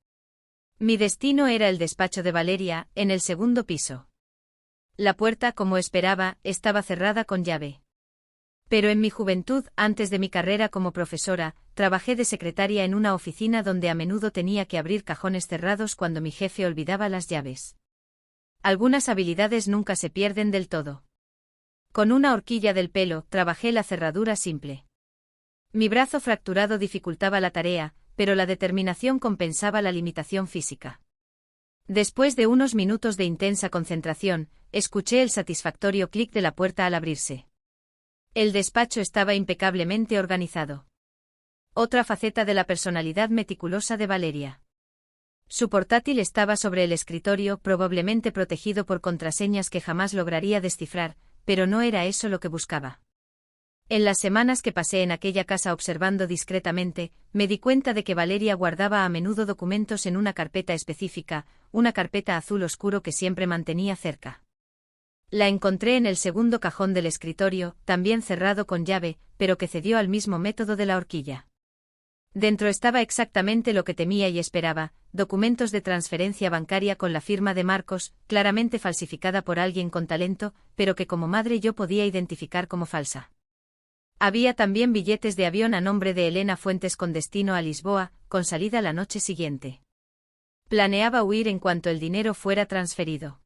Mi destino era el despacho de Valeria, en el segundo piso. La puerta, como esperaba, estaba cerrada con llave. Pero en mi juventud, antes de mi carrera como profesora, trabajé de secretaria en una oficina donde a menudo tenía que abrir cajones cerrados cuando mi jefe olvidaba las llaves. Algunas habilidades nunca se pierden del todo. Con una horquilla del pelo, trabajé la cerradura simple. Mi brazo fracturado dificultaba la tarea, pero la determinación compensaba la limitación física. Después de unos minutos de intensa concentración, escuché el satisfactorio clic de la puerta al abrirse. El despacho estaba impecablemente organizado. Otra faceta de la personalidad meticulosa de Valeria. Su portátil estaba sobre el escritorio, probablemente protegido por contraseñas que jamás lograría descifrar, pero no era eso lo que buscaba. En las semanas que pasé en aquella casa observando discretamente, me di cuenta de que Valeria guardaba a menudo documentos en una carpeta específica, una carpeta azul oscuro que siempre mantenía cerca. La encontré en el segundo cajón del escritorio, también cerrado con llave, pero que cedió al mismo método de la horquilla. Dentro estaba exactamente lo que temía y esperaba, documentos de transferencia bancaria con la firma de Marcos, claramente falsificada por alguien con talento, pero que como madre yo podía identificar como falsa. Había también billetes de avión a nombre de Elena Fuentes con destino a Lisboa, con salida la noche siguiente. Planeaba huir en cuanto el dinero fuera transferido.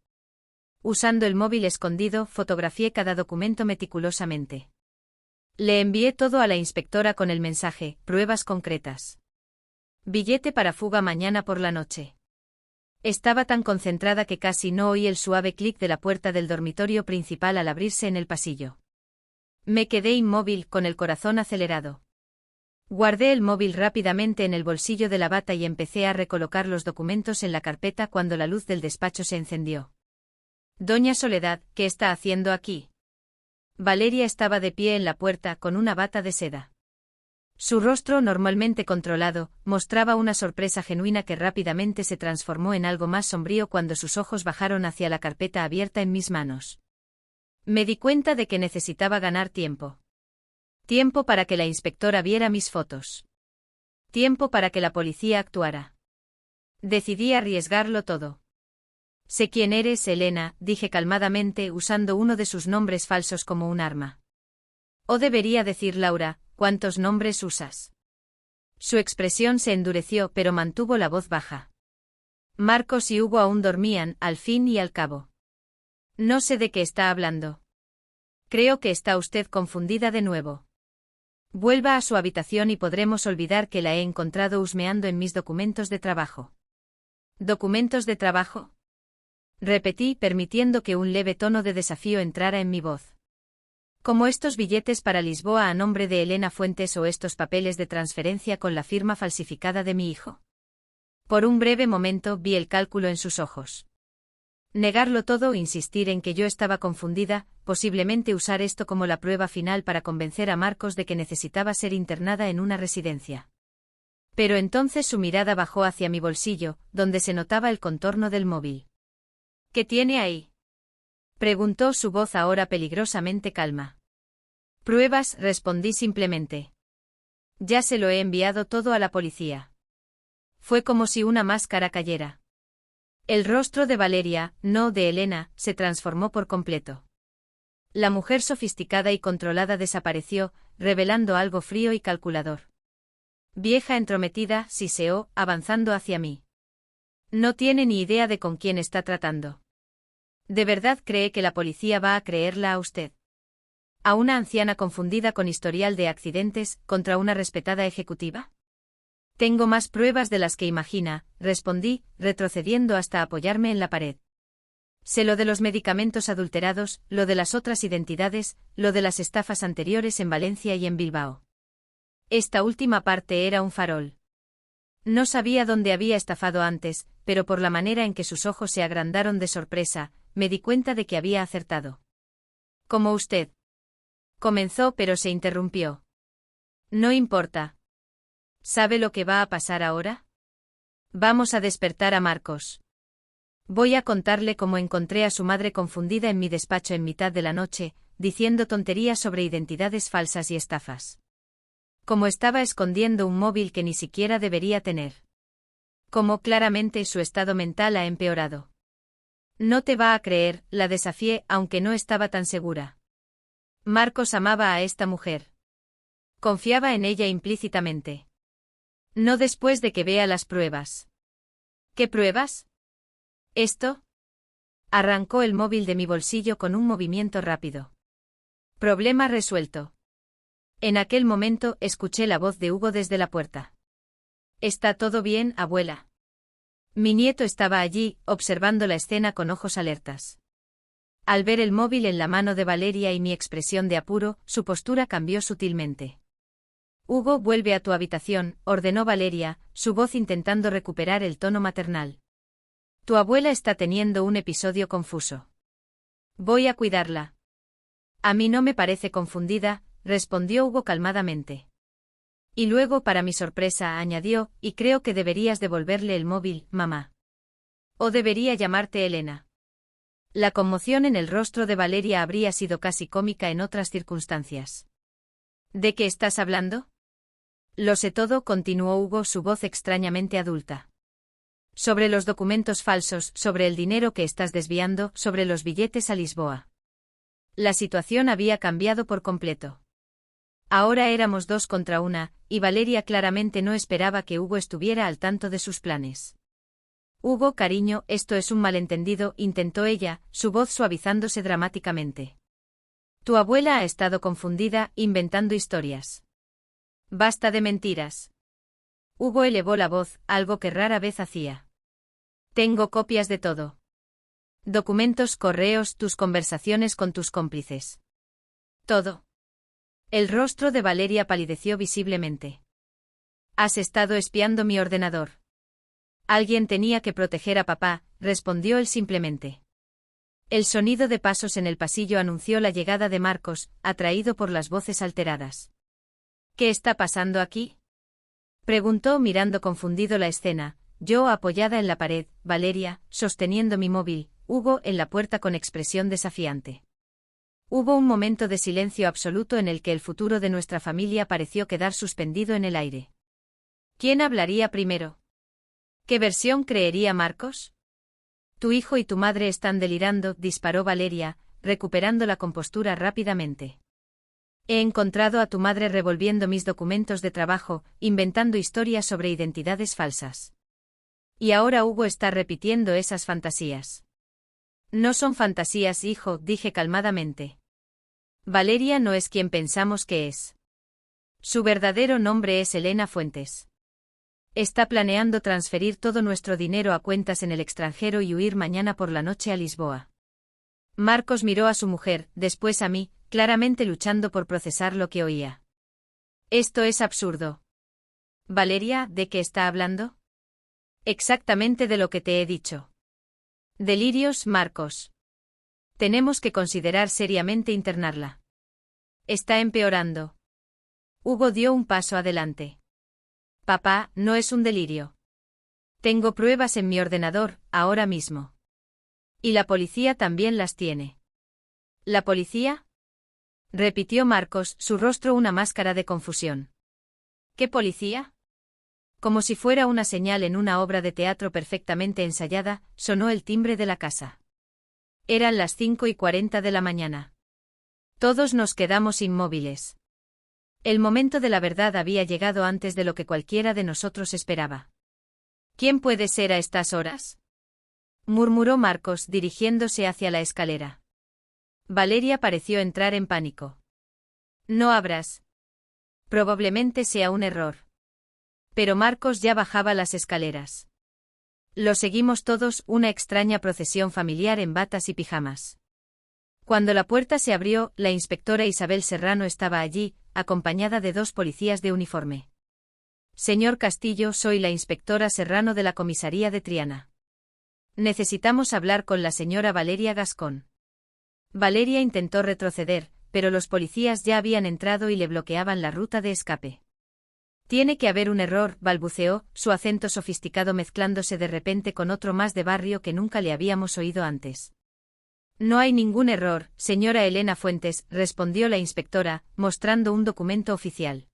Usando el móvil escondido, fotografié cada documento meticulosamente. Le envié todo a la inspectora con el mensaje, pruebas concretas. Billete para fuga mañana por la noche. Estaba tan concentrada que casi no oí el suave clic de la puerta del dormitorio principal al abrirse en el pasillo. Me quedé inmóvil, con el corazón acelerado. Guardé el móvil rápidamente en el bolsillo de la bata y empecé a recolocar los documentos en la carpeta cuando la luz del despacho se encendió. Doña Soledad, ¿qué está haciendo aquí? Valeria estaba de pie en la puerta con una bata de seda. Su rostro, normalmente controlado, mostraba una sorpresa genuina que rápidamente se transformó en algo más sombrío cuando sus ojos bajaron hacia la carpeta abierta en mis manos. Me di cuenta de que necesitaba ganar tiempo. Tiempo para que la inspectora viera mis fotos. Tiempo para que la policía actuara. Decidí arriesgarlo todo. Sé quién eres, Elena, dije calmadamente usando uno de sus nombres falsos como un arma. O debería decir Laura, ¿cuántos nombres usas? Su expresión se endureció pero mantuvo la voz baja. Marcos y Hugo aún dormían, al fin y al cabo. No sé de qué está hablando. Creo que está usted confundida de nuevo. Vuelva a su habitación y podremos olvidar que la he encontrado husmeando en mis documentos de trabajo. ¿Documentos de trabajo? Repetí, permitiendo que un leve tono de desafío entrara en mi voz. Como estos billetes para Lisboa a nombre de Elena Fuentes o estos papeles de transferencia con la firma falsificada de mi hijo. Por un breve momento vi el cálculo en sus ojos. Negarlo todo, insistir en que yo estaba confundida, posiblemente usar esto como la prueba final para convencer a Marcos de que necesitaba ser internada en una residencia. Pero entonces su mirada bajó hacia mi bolsillo, donde se notaba el contorno del móvil. ¿Qué tiene ahí? Preguntó, su voz ahora peligrosamente calma. Pruebas, respondí simplemente. Ya se lo he enviado todo a la policía. Fue como si una máscara cayera. El rostro de Valeria, no de Elena, se transformó por completo. La mujer sofisticada y controlada desapareció, revelando algo frío y calculador. Vieja entrometida, siseó, avanzando hacia mí. No tiene ni idea de con quién está tratando. ¿De verdad cree que la policía va a creerla a usted? ¿A una anciana confundida con historial de accidentes, contra una respetada ejecutiva? Tengo más pruebas de las que imagina, respondí, retrocediendo hasta apoyarme en la pared. Sé lo de los medicamentos adulterados, lo de las otras identidades, lo de las estafas anteriores en Valencia y en Bilbao. Esta última parte era un farol. No sabía dónde había estafado antes, pero por la manera en que sus ojos se agrandaron de sorpresa, me di cuenta de que había acertado. Como usted. Comenzó, pero se interrumpió. No importa. ¿Sabe lo que va a pasar ahora? Vamos a despertar a Marcos. Voy a contarle cómo encontré a su madre confundida en mi despacho en mitad de la noche, diciendo tonterías sobre identidades falsas y estafas. Cómo estaba escondiendo un móvil que ni siquiera debería tener. Cómo claramente su estado mental ha empeorado. No te va a creer, la desafié, aunque no estaba tan segura. Marcos amaba a esta mujer. Confiaba en ella implícitamente. No después de que vea las pruebas. ¿Qué pruebas? ¿Esto? Arrancó el móvil de mi bolsillo con un movimiento rápido. Problema resuelto. En aquel momento escuché la voz de Hugo desde la puerta. ¿Está todo bien, abuela? Mi nieto estaba allí, observando la escena con ojos alertas. Al ver el móvil en la mano de Valeria y mi expresión de apuro, su postura cambió sutilmente. Hugo, vuelve a tu habitación, ordenó Valeria, su voz intentando recuperar el tono maternal. Tu abuela está teniendo un episodio confuso. Voy a cuidarla. A mí no me parece confundida, respondió Hugo calmadamente. Y luego, para mi sorpresa, añadió, y creo que deberías devolverle el móvil, mamá. O debería llamarte Elena. La conmoción en el rostro de Valeria habría sido casi cómica en otras circunstancias. ¿De qué estás hablando? Lo sé todo, continuó Hugo, su voz extrañamente adulta. Sobre los documentos falsos, sobre el dinero que estás desviando, sobre los billetes a Lisboa. La situación había cambiado por completo. Ahora éramos 2 contra 1, y Valeria claramente no esperaba que Hugo estuviera al tanto de sus planes. Hugo, cariño, esto es un malentendido, intentó ella, su voz suavizándose dramáticamente. Tu abuela ha estado confundida, inventando historias. Basta de mentiras. Hugo elevó la voz, algo que rara vez hacía. Tengo copias de todo. Documentos, correos, tus conversaciones con tus cómplices. Todo. El rostro de Valeria palideció visiblemente. Has estado espiando mi ordenador. Alguien tenía que proteger a papá, respondió él simplemente. El sonido de pasos en el pasillo anunció la llegada de Marcos, atraído por las voces alteradas. ¿Qué está pasando aquí? Preguntó mirando confundido la escena, yo apoyada en la pared, Valeria, sosteniendo mi móvil, Hugo en la puerta con expresión desafiante. Hubo un momento de silencio absoluto en el que el futuro de nuestra familia pareció quedar suspendido en el aire. ¿Quién hablaría primero? ¿Qué versión creería Marcos? Tu hijo y tu madre están delirando, disparó Valeria, recuperando la compostura rápidamente. He encontrado a tu madre revolviendo mis documentos de trabajo, inventando historias sobre identidades falsas. Y ahora Hugo está repitiendo esas fantasías. No son fantasías, hijo, dije calmadamente. Valeria no es quien pensamos que es. Su verdadero nombre es Elena Fuentes. Está planeando transferir todo nuestro dinero a cuentas en el extranjero y huir mañana por la noche a Lisboa. Marcos miró a su mujer, después a mí, claramente luchando por procesar lo que oía. Esto es absurdo. Valeria, ¿de qué está hablando? Exactamente de lo que te he dicho. Delirios, Marcos. Tenemos que considerar seriamente internarla. Está empeorando. Hugo dio un paso adelante. Papá, no es un delirio. Tengo pruebas en mi ordenador, ahora mismo. Y la policía también las tiene. ¿La policía? Repitió Marcos, su rostro una máscara de confusión. ¿Qué policía? Como si fuera una señal en una obra de teatro perfectamente ensayada, sonó el timbre de la casa. Eran las 5:40 de la mañana. Todos nos quedamos inmóviles. El momento de la verdad había llegado antes de lo que cualquiera de nosotros esperaba. ¿Quién puede ser a estas horas? Murmuró Marcos, dirigiéndose hacia la escalera. Valeria pareció entrar en pánico. No abras. Probablemente sea un error. Pero Marcos ya bajaba las escaleras. Lo seguimos todos, una extraña procesión familiar en batas y pijamas. Cuando la puerta se abrió, la inspectora Isabel Serrano estaba allí, acompañada de 2 policías de uniforme. Señor Castillo, soy la inspectora Serrano de la comisaría de Triana. Necesitamos hablar con la señora Valeria Gascón. Valeria intentó retroceder, pero los policías ya habían entrado y le bloqueaban la ruta de escape. Tiene que haber un error, balbuceó, su acento sofisticado mezclándose de repente con otro más de barrio que nunca le habíamos oído antes. No hay ningún error, señora Elena Fuentes, respondió la inspectora, mostrando un documento oficial.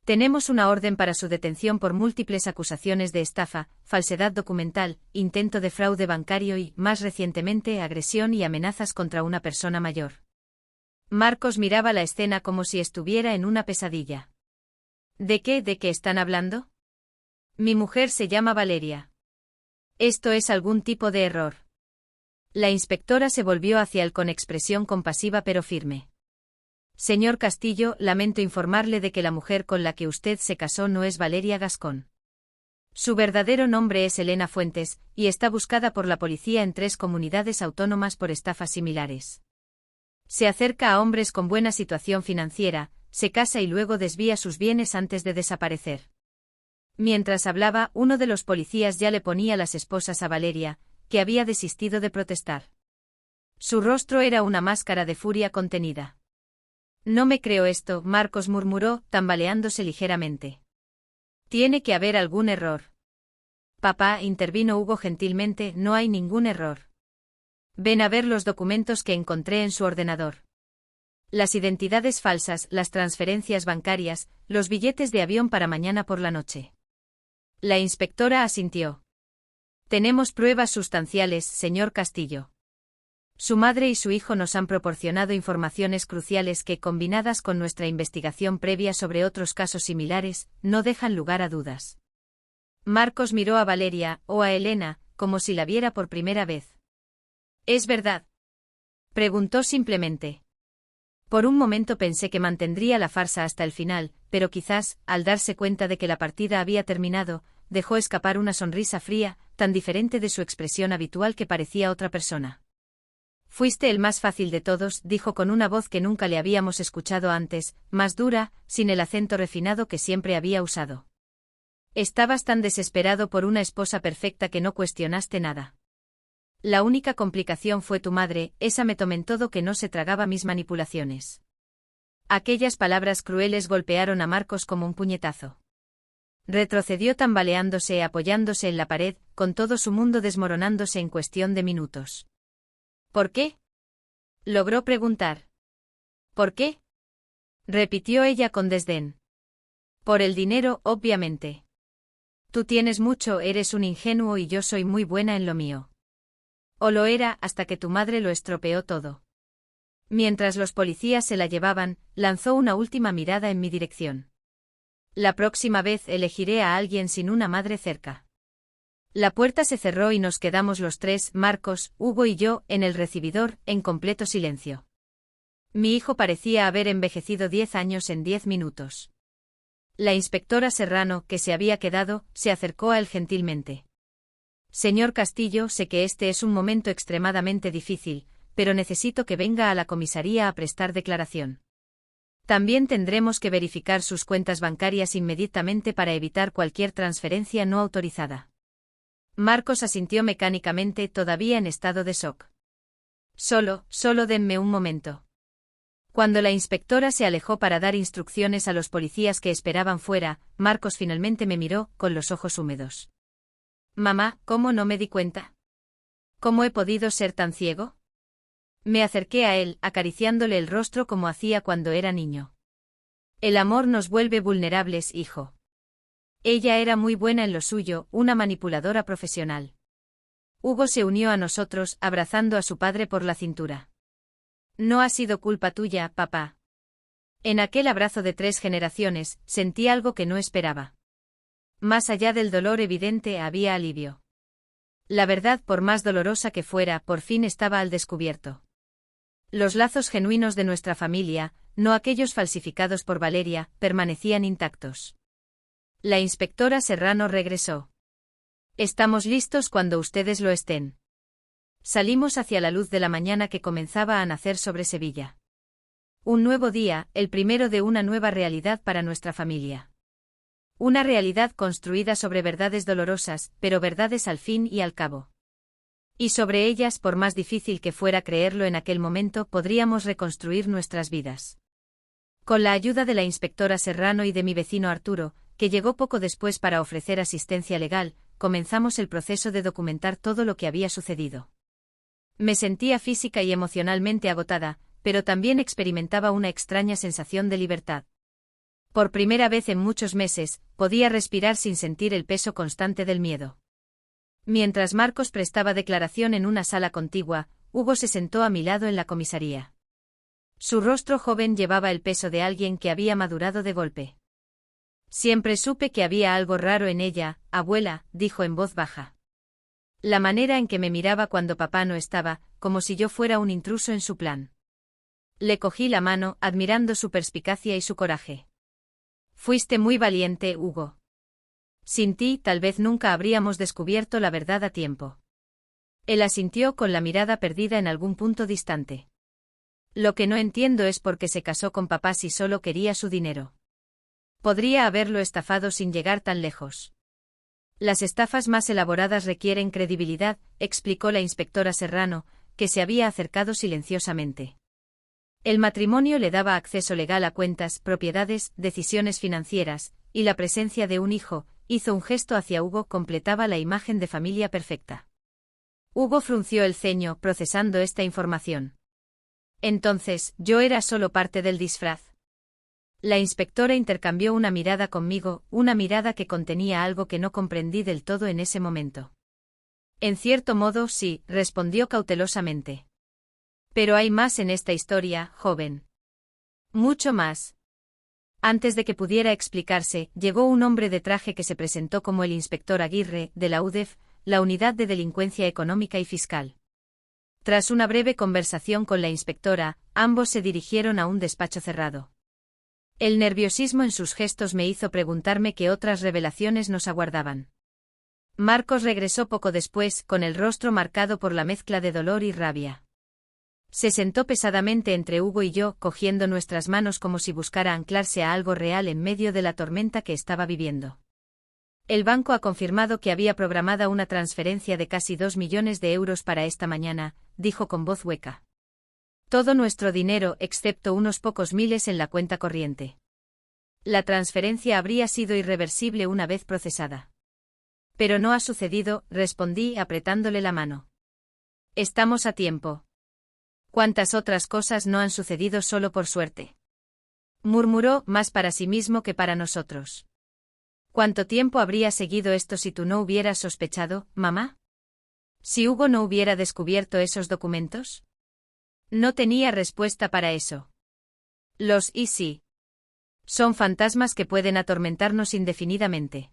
Tenemos una orden para su detención por múltiples acusaciones de estafa, falsedad documental, intento de fraude bancario y, más recientemente, agresión y amenazas contra una persona mayor. Marcos miraba la escena como si estuviera en una pesadilla. ¿De qué están hablando? Mi mujer se llama Valeria. Esto es algún tipo de error. La inspectora se volvió hacia él con expresión compasiva pero firme. Señor Castillo, lamento informarle de que la mujer con la que usted se casó no es Valeria Gascón. Su verdadero nombre es Elena Fuentes, y está buscada por la policía en 3 comunidades autónomas por estafas similares. Se acerca a hombres con buena situación financiera, se casa y luego desvía sus bienes antes de desaparecer. Mientras hablaba, uno de los policías ya le ponía las esposas a Valeria, que había desistido de protestar. Su rostro era una máscara de furia contenida. No me creo esto, Marcos murmuró, tambaleándose ligeramente. Tiene que haber algún error. Papá, intervino Hugo gentilmente, no hay ningún error. Ven a ver los documentos que encontré en su ordenador. Las identidades falsas, las transferencias bancarias, los billetes de avión para mañana por la noche. La inspectora asintió. Tenemos pruebas sustanciales, señor Castillo. Su madre y su hijo nos han proporcionado informaciones cruciales que, combinadas con nuestra investigación previa sobre otros casos similares, no dejan lugar a dudas. Marcos miró a Valeria, o a Elena, como si la viera por primera vez. ¿Es verdad? Preguntó simplemente. Por un momento pensé que mantendría la farsa hasta el final, pero quizás, al darse cuenta de que la partida había terminado, dejó escapar una sonrisa fría, tan diferente de su expresión habitual que parecía otra persona. Fuiste el más fácil de todos, dijo con una voz que nunca le habíamos escuchado antes, más dura, sin el acento refinado que siempre había usado. Estabas tan desesperado por una esposa perfecta que no cuestionaste nada. La única complicación fue tu madre, esa me tomó en todo que no se tragaba mis manipulaciones. Aquellas palabras crueles golpearon a Marcos como un puñetazo. Retrocedió tambaleándose, apoyándose en la pared, con todo su mundo desmoronándose en cuestión de minutos. ¿Por qué? Logró preguntar. ¿Por qué? Repitió ella con desdén. Por el dinero, obviamente. Tú tienes mucho, eres un ingenuo y yo soy muy buena en lo mío. O lo era hasta que tu madre lo estropeó todo. Mientras los policías se la llevaban, lanzó una última mirada en mi dirección. La próxima vez elegiré a alguien sin una madre cerca. La puerta se cerró y nos quedamos los tres, Marcos, Hugo y yo, en el recibidor, en completo silencio. Mi hijo parecía haber envejecido 10 años en 10 minutos. La inspectora Serrano, que se había quedado, se acercó a él gentilmente. Señor Castillo, sé que este es un momento extremadamente difícil, pero necesito que venga a la comisaría a prestar declaración. También tendremos que verificar sus cuentas bancarias inmediatamente para evitar cualquier transferencia no autorizada. Marcos asintió mecánicamente, todavía en estado de shock. Solo denme un momento. Cuando la inspectora se alejó para dar instrucciones a los policías que esperaban fuera, Marcos finalmente me miró, con los ojos húmedos. Mamá, ¿cómo no me di cuenta? ¿Cómo he podido ser tan ciego? Me acerqué a él, acariciándole el rostro como hacía cuando era niño. El amor nos vuelve vulnerables, hijo. Ella era muy buena en lo suyo, una manipuladora profesional. Hugo se unió a nosotros, abrazando a su padre por la cintura. No ha sido culpa tuya, papá. En aquel abrazo de 3 generaciones, sentí algo que no esperaba. Más allá del dolor evidente había alivio. La verdad, por más dolorosa que fuera, por fin estaba al descubierto. Los lazos genuinos de nuestra familia, no aquellos falsificados por Valeria, permanecían intactos. La inspectora Serrano regresó. Estamos listos cuando ustedes lo estén. Salimos hacia la luz de la mañana que comenzaba a nacer sobre Sevilla. Un nuevo día, el primero de una nueva realidad para nuestra familia. Una realidad construida sobre verdades dolorosas, pero verdades al fin y al cabo. Y sobre ellas, por más difícil que fuera creerlo en aquel momento, podríamos reconstruir nuestras vidas. Con la ayuda de la inspectora Serrano y de mi vecino Arturo, que llegó poco después para ofrecer asistencia legal, comenzamos el proceso de documentar todo lo que había sucedido. Me sentía física y emocionalmente agotada, pero también experimentaba una extraña sensación de libertad. Por primera vez en muchos meses, podía respirar sin sentir el peso constante del miedo. Mientras Marcos prestaba declaración en una sala contigua, Hugo se sentó a mi lado en la comisaría. Su rostro joven llevaba el peso de alguien que había madurado de golpe. Siempre supe que había algo raro en ella, abuela, dijo en voz baja. La manera en que me miraba cuando papá no estaba, como si yo fuera un intruso en su plan. Le cogí la mano, admirando su perspicacia y su coraje. Fuiste muy valiente, Hugo. Sin ti, tal vez nunca habríamos descubierto la verdad a tiempo. Él asintió con la mirada perdida en algún punto distante. Lo que no entiendo es por qué se casó con papá si solo quería su dinero. Podría haberlo estafado sin llegar tan lejos. Las estafas más elaboradas requieren credibilidad, explicó la inspectora Serrano, que se había acercado silenciosamente. El matrimonio le daba acceso legal a cuentas, propiedades, decisiones financieras, y la presencia de un hijo, hizo un gesto hacia Hugo, completaba la imagen de familia perfecta. Hugo frunció el ceño, procesando esta información. Entonces, yo era solo parte del disfraz. La inspectora intercambió una mirada conmigo, una mirada que contenía algo que no comprendí del todo en ese momento. En cierto modo, sí, respondió cautelosamente. Pero hay más en esta historia, joven. Mucho más. Antes de que pudiera explicarse, llegó un hombre de traje que se presentó como el inspector Aguirre, de la UDEF, la Unidad de Delincuencia Económica y Fiscal. Tras una breve conversación con la inspectora, ambos se dirigieron a un despacho cerrado. El nerviosismo en sus gestos me hizo preguntarme qué otras revelaciones nos aguardaban. Marcos regresó poco después, con el rostro marcado por la mezcla de dolor y rabia. Se sentó pesadamente entre Hugo y yo, cogiendo nuestras manos como si buscara anclarse a algo real en medio de la tormenta que estaba viviendo. El banco ha confirmado que había programada una transferencia de casi 2 millones de euros para esta mañana, dijo con voz hueca. Todo nuestro dinero, excepto unos pocos miles en la cuenta corriente. La transferencia habría sido irreversible una vez procesada. Pero no ha sucedido, respondí apretándole la mano. Estamos a tiempo. ¿Cuántas otras cosas no han sucedido solo por suerte? Murmuró, más para sí mismo que para nosotros. ¿Cuánto tiempo habría seguido esto si tú no hubieras sospechado, mamá? ¿Si Hugo no hubiera descubierto esos documentos? No tenía respuesta para eso. Los y sí. Son fantasmas que pueden atormentarnos indefinidamente.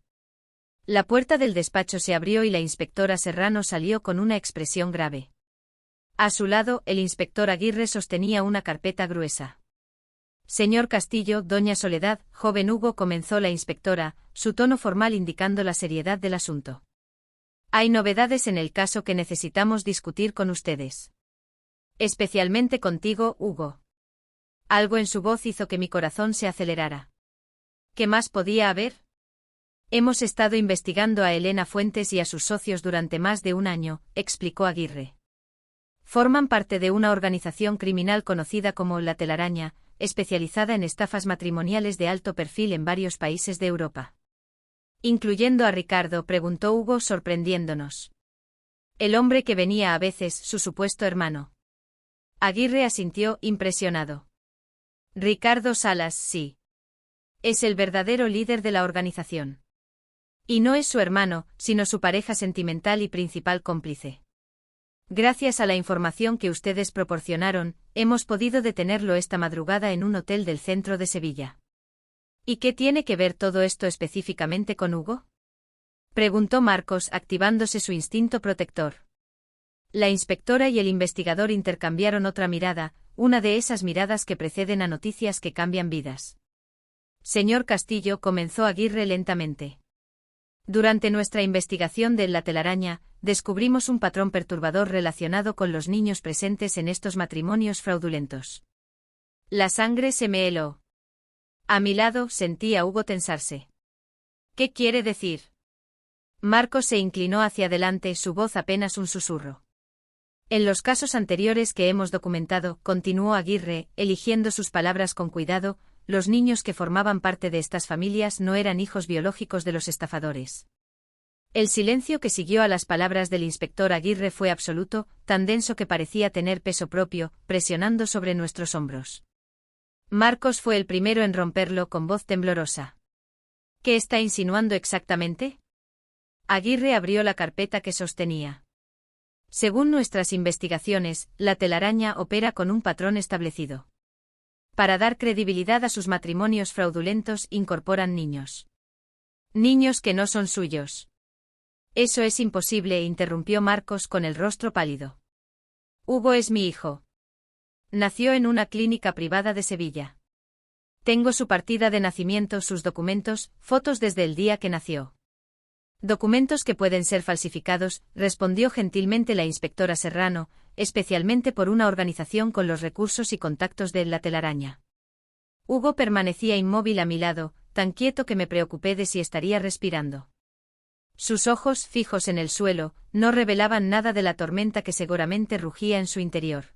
La puerta del despacho se abrió y la inspectora Serrano salió con una expresión grave. A su lado, el inspector Aguirre sostenía una carpeta gruesa. Señor Castillo, doña Soledad, joven Hugo, comenzó la inspectora, su tono formal indicando la seriedad del asunto. Hay novedades en el caso que necesitamos discutir con ustedes. Especialmente contigo, Hugo. Algo en su voz hizo que mi corazón se acelerara. ¿Qué más podía haber? Hemos estado investigando a Elena Fuentes y a sus socios durante más de un año, explicó Aguirre. Forman parte de una organización criminal conocida como La Telaraña, especializada en estafas matrimoniales de alto perfil en varios países de Europa. ¿Incluyendo a Ricardo?, preguntó Hugo, sorprendiéndonos. El hombre que venía a veces, su supuesto hermano. Aguirre asintió, impresionado. Ricardo Salas, sí. Es el verdadero líder de la organización. Y no es su hermano, sino su pareja sentimental y principal cómplice. Gracias a la información que ustedes proporcionaron, hemos podido detenerlo esta madrugada en un hotel del centro de Sevilla. ¿Y qué tiene que ver todo esto específicamente con Hugo?, preguntó Marcos, activándose su instinto protector. La inspectora y el investigador intercambiaron otra mirada, una de esas miradas que preceden a noticias que cambian vidas. Señor Castillo, comenzó Aguirre lentamente. Durante nuestra investigación de La Telaraña, descubrimos un patrón perturbador relacionado con los niños presentes en estos matrimonios fraudulentos. La sangre se me heló. A mi lado sentí a Hugo tensarse. ¿Qué quiere decir? Marcos se inclinó hacia adelante, su voz apenas un susurro. En los casos anteriores que hemos documentado, continuó Aguirre, eligiendo sus palabras con cuidado, los niños que formaban parte de estas familias no eran hijos biológicos de los estafadores. El silencio que siguió a las palabras del inspector Aguirre fue absoluto, tan denso que parecía tener peso propio, presionando sobre nuestros hombros. Marcos fue el primero en romperlo con voz temblorosa. ¿Qué está insinuando exactamente? Aguirre abrió la carpeta que sostenía. Según nuestras investigaciones, La Telaraña opera con un patrón establecido. Para dar credibilidad a sus matrimonios fraudulentos, incorporan niños. Niños que no son suyos. Eso es imposible, interrumpió Marcos con el rostro pálido. Hugo es mi hijo. Nació en una clínica privada de Sevilla. Tengo su partida de nacimiento, sus documentos, fotos desde el día que nació. Documentos que pueden ser falsificados, respondió gentilmente la inspectora Serrano, especialmente por una organización con los recursos y contactos de La Telaraña. Hugo permanecía inmóvil a mi lado, tan quieto que me preocupé de si estaría respirando. Sus ojos, fijos en el suelo, no revelaban nada de la tormenta que seguramente rugía en su interior.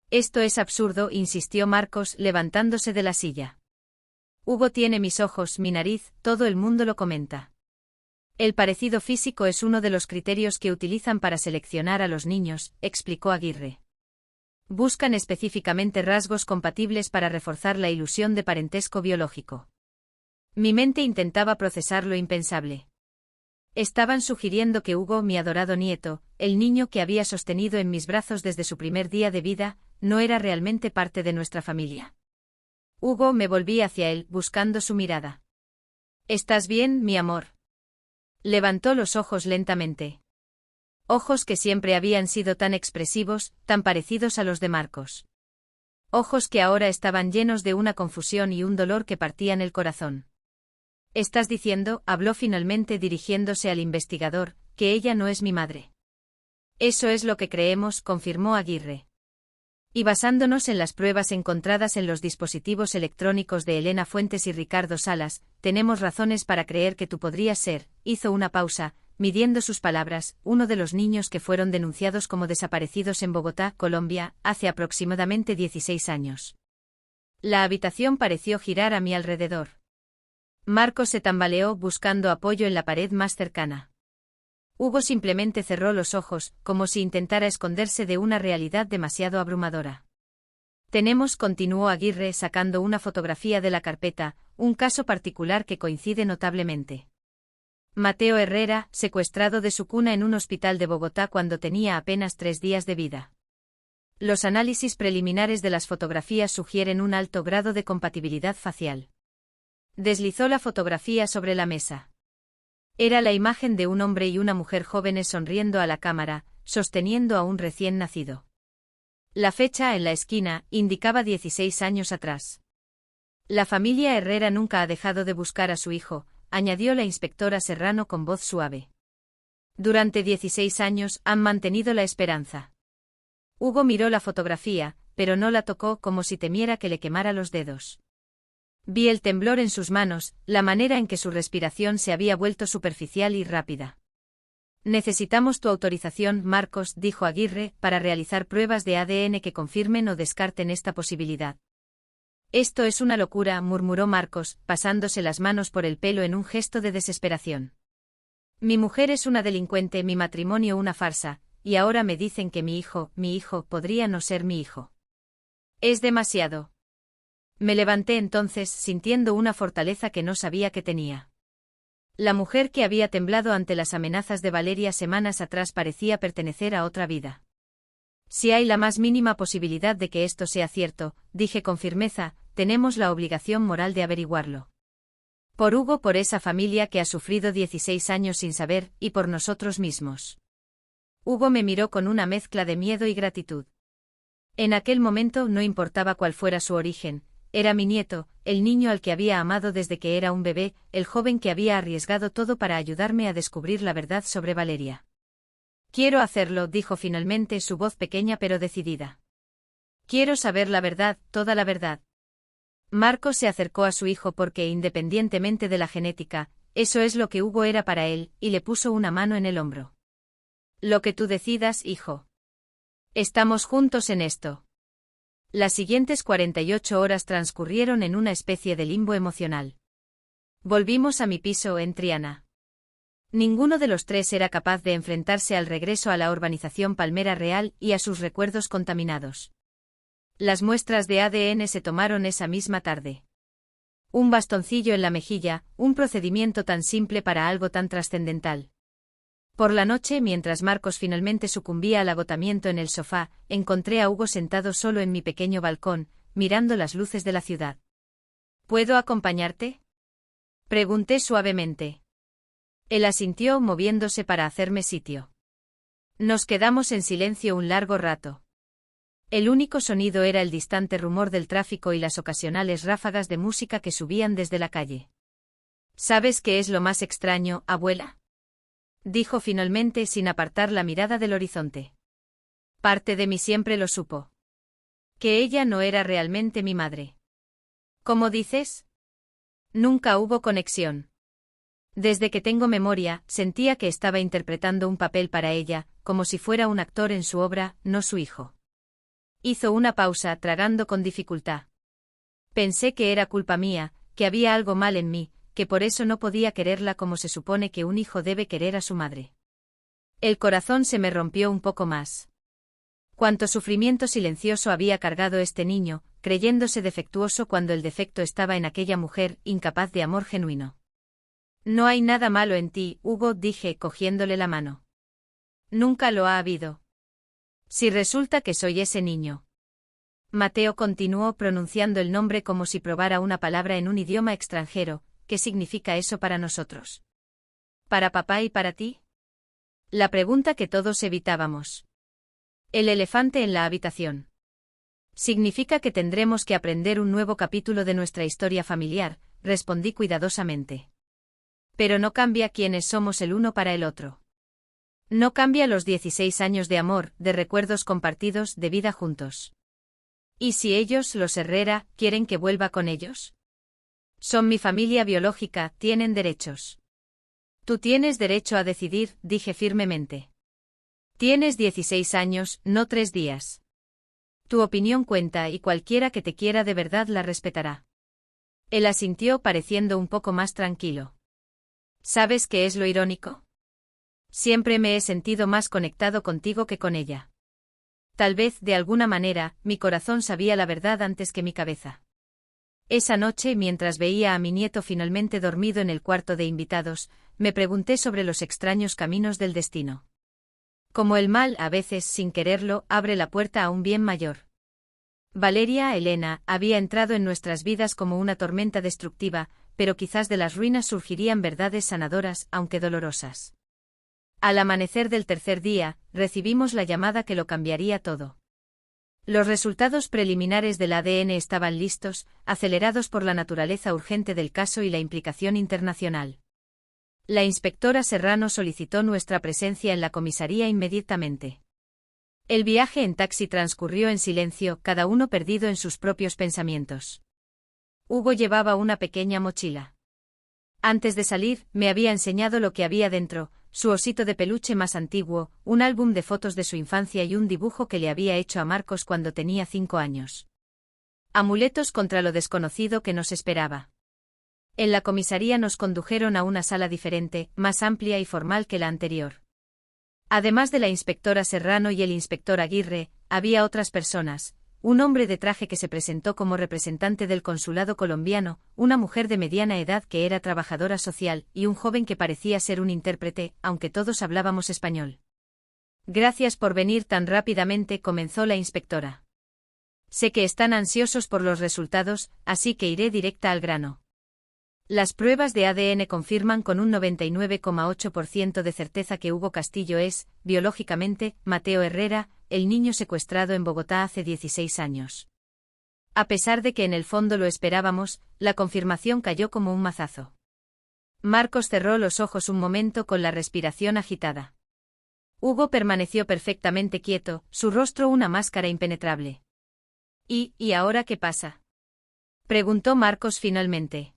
Esto es absurdo, insistió Marcos, levantándose de la silla. Hugo tiene mis ojos, mi nariz, todo el mundo lo comenta. El parecido físico es uno de los criterios que utilizan para seleccionar a los niños, explicó Aguirre. Buscan específicamente rasgos compatibles para reforzar la ilusión de parentesco biológico. Mi mente intentaba procesar lo impensable. Estaban sugiriendo que Hugo, mi adorado nieto, el niño que había sostenido en mis brazos desde su primer día de vida, no era realmente parte de nuestra familia. Hugo, me volví hacia él, buscando su mirada. ¿Estás bien, mi amor? Levantó los ojos lentamente. Ojos que siempre habían sido tan expresivos, tan parecidos a los de Marcos. Ojos que ahora estaban llenos de una confusión y un dolor que partían el corazón. «Estás diciendo», habló finalmente dirigiéndose al investigador, «que ella no es mi madre». «Eso es lo que creemos», confirmó Aguirre. «Y basándonos en las pruebas encontradas en los dispositivos electrónicos de Elena Fuentes y Ricardo Salas, tenemos razones para creer que tú podrías ser», hizo una pausa, midiendo sus palabras, «uno de los niños que fueron denunciados como desaparecidos en Bogotá, Colombia, hace aproximadamente 16 años». La habitación pareció girar a mi alrededor. Marcos se tambaleó buscando apoyo en la pared más cercana. Hugo simplemente cerró los ojos, como si intentara esconderse de una realidad demasiado abrumadora. continuó Aguirre sacando una fotografía de la carpeta, un caso particular que coincide notablemente. Mateo Herrera, secuestrado de su cuna en un hospital de Bogotá cuando tenía apenas 3 días de vida. Los análisis preliminares de las fotografías sugieren un alto grado de compatibilidad facial. Deslizó la fotografía sobre la mesa. Era la imagen de un hombre y una mujer jóvenes sonriendo a la cámara, sosteniendo a un recién nacido. La fecha en la esquina indicaba 16 años atrás. La familia Herrera nunca ha dejado de buscar a su hijo, añadió la inspectora Serrano con voz suave. Durante 16 años han mantenido la esperanza. Hugo miró la fotografía, pero no la tocó como si temiera que le quemara los dedos. Vi el temblor en sus manos, la manera en que su respiración se había vuelto superficial y rápida. Necesitamos tu autorización, Marcos, dijo Aguirre, para realizar pruebas de ADN que confirmen o descarten esta posibilidad. Esto es una locura, murmuró Marcos, pasándose las manos por el pelo en un gesto de desesperación. Mi mujer es una delincuente, mi matrimonio una farsa, y ahora me dicen que mi hijo, podría no ser mi hijo. Es demasiado. Me levanté entonces sintiendo una fortaleza que no sabía que tenía. La mujer que había temblado ante las amenazas de Valeria semanas atrás parecía pertenecer a otra vida. Si hay la más mínima posibilidad de que esto sea cierto, dije con firmeza, tenemos la obligación moral de averiguarlo. Por Hugo, por esa familia que ha sufrido 16 años sin saber, y por nosotros mismos. Hugo me miró con una mezcla de miedo y gratitud. En aquel momento no importaba cuál fuera su origen, era mi nieto, el niño al que había amado desde que era un bebé, el joven que había arriesgado todo para ayudarme a descubrir la verdad sobre Valeria. Quiero hacerlo, dijo finalmente, su voz pequeña pero decidida. Quiero saber la verdad, toda la verdad. Marcos se acercó a su hijo porque, independientemente de la genética, eso es lo que Hugo era para él, y le puso una mano en el hombro. Lo que tú decidas, hijo. Estamos juntos en esto. Las siguientes 48 horas transcurrieron en una especie de limbo emocional. Volvimos a mi piso en Triana. Ninguno de los tres era capaz de enfrentarse al regreso a la urbanización Palmera Real y a sus recuerdos contaminados. Las muestras de ADN se tomaron esa misma tarde. Un bastoncillo en la mejilla, un procedimiento tan simple para algo tan trascendental. Por la noche, mientras Marcos finalmente sucumbía al agotamiento en el sofá, encontré a Hugo sentado solo en mi pequeño balcón, mirando las luces de la ciudad. ¿Puedo acompañarte?, pregunté suavemente. Él asintió, moviéndose para hacerme sitio. Nos quedamos en silencio un largo rato. El único sonido era el distante rumor del tráfico y las ocasionales ráfagas de música que subían desde la calle. ¿Sabes qué es lo más extraño, abuela?, dijo finalmente sin apartar la mirada del horizonte. Parte de mí siempre lo supo. Que ella no era realmente mi madre. ¿Cómo dices? Nunca hubo conexión. Desde que tengo memoria, sentía que estaba interpretando un papel para ella, como si fuera un actor en su obra, no su hijo. Hizo una pausa, tragando con dificultad. Pensé que era culpa mía, que había algo mal en mí, que por eso no podía quererla como se supone que un hijo debe querer a su madre. El corazón se me rompió un poco más. Cuánto sufrimiento silencioso había cargado este niño, creyéndose defectuoso cuando el defecto estaba en aquella mujer, incapaz de amor genuino. No hay nada malo en ti, Hugo, dije, cogiéndole la mano. Nunca lo ha habido. Si resulta que soy ese niño. Mateo continuó pronunciando el nombre como si probara una palabra en un idioma extranjero. ¿Qué significa eso para nosotros? ¿Para papá y para ti? La pregunta que todos evitábamos. El elefante en la habitación. Significa que tendremos que aprender un nuevo capítulo de nuestra historia familiar, respondí cuidadosamente. Pero no cambia quiénes somos el uno para el otro. No cambia los 16 años de amor, de recuerdos compartidos, de vida juntos. ¿Y si ellos, los Herrera, quieren que vuelva con ellos? Son mi familia biológica, tienen derechos. Tú tienes derecho a decidir, dije firmemente. Tienes 16 años, no 3 días. Tu opinión cuenta y cualquiera que te quiera de verdad la respetará. Él asintió pareciendo un poco más tranquilo. ¿Sabes qué es lo irónico? Siempre me he sentido más conectado contigo que con ella. Tal vez, de alguna manera, mi corazón sabía la verdad antes que mi cabeza. Esa noche, mientras veía a mi nieto finalmente dormido en el cuarto de invitados, me pregunté sobre los extraños caminos del destino. Como el mal, a veces, sin quererlo, abre la puerta a un bien mayor. Valeria Elena había entrado en nuestras vidas como una tormenta destructiva, pero quizás de las ruinas surgirían verdades sanadoras, aunque dolorosas. Al amanecer del tercer día, recibimos la llamada que lo cambiaría todo. Los resultados preliminares del ADN estaban listos, acelerados por la naturaleza urgente del caso y la implicación internacional. La inspectora Serrano solicitó nuestra presencia en la comisaría inmediatamente. El viaje en taxi transcurrió en silencio, cada uno perdido en sus propios pensamientos. Hugo llevaba una pequeña mochila. Antes de salir, me había enseñado lo que había dentro, su osito de peluche más antiguo, un álbum de fotos de su infancia y un dibujo que le había hecho a Marcos cuando tenía 5 años. Amuletos contra lo desconocido que nos esperaba. En la comisaría nos condujeron a una sala diferente, más amplia y formal que la anterior. Además de la inspectora Serrano y el inspector Aguirre, había otras personas, un hombre de traje que se presentó como representante del consulado colombiano, una mujer de mediana edad que era trabajadora social y un joven que parecía ser un intérprete, aunque todos hablábamos español. Gracias por venir tan rápidamente, comenzó la inspectora. Sé que están ansiosos por los resultados, así que iré directa al grano. Las pruebas de ADN confirman con un 99,8% de certeza que Hugo Castillo es, biológicamente, Mateo Herrera, el niño secuestrado en Bogotá hace 16 años. A pesar de que en el fondo lo esperábamos, la confirmación cayó como un mazazo. Marcos cerró los ojos un momento con la respiración agitada. Hugo permaneció perfectamente quieto, su rostro una máscara impenetrable. ¿Y ahora qué pasa?, preguntó Marcos finalmente.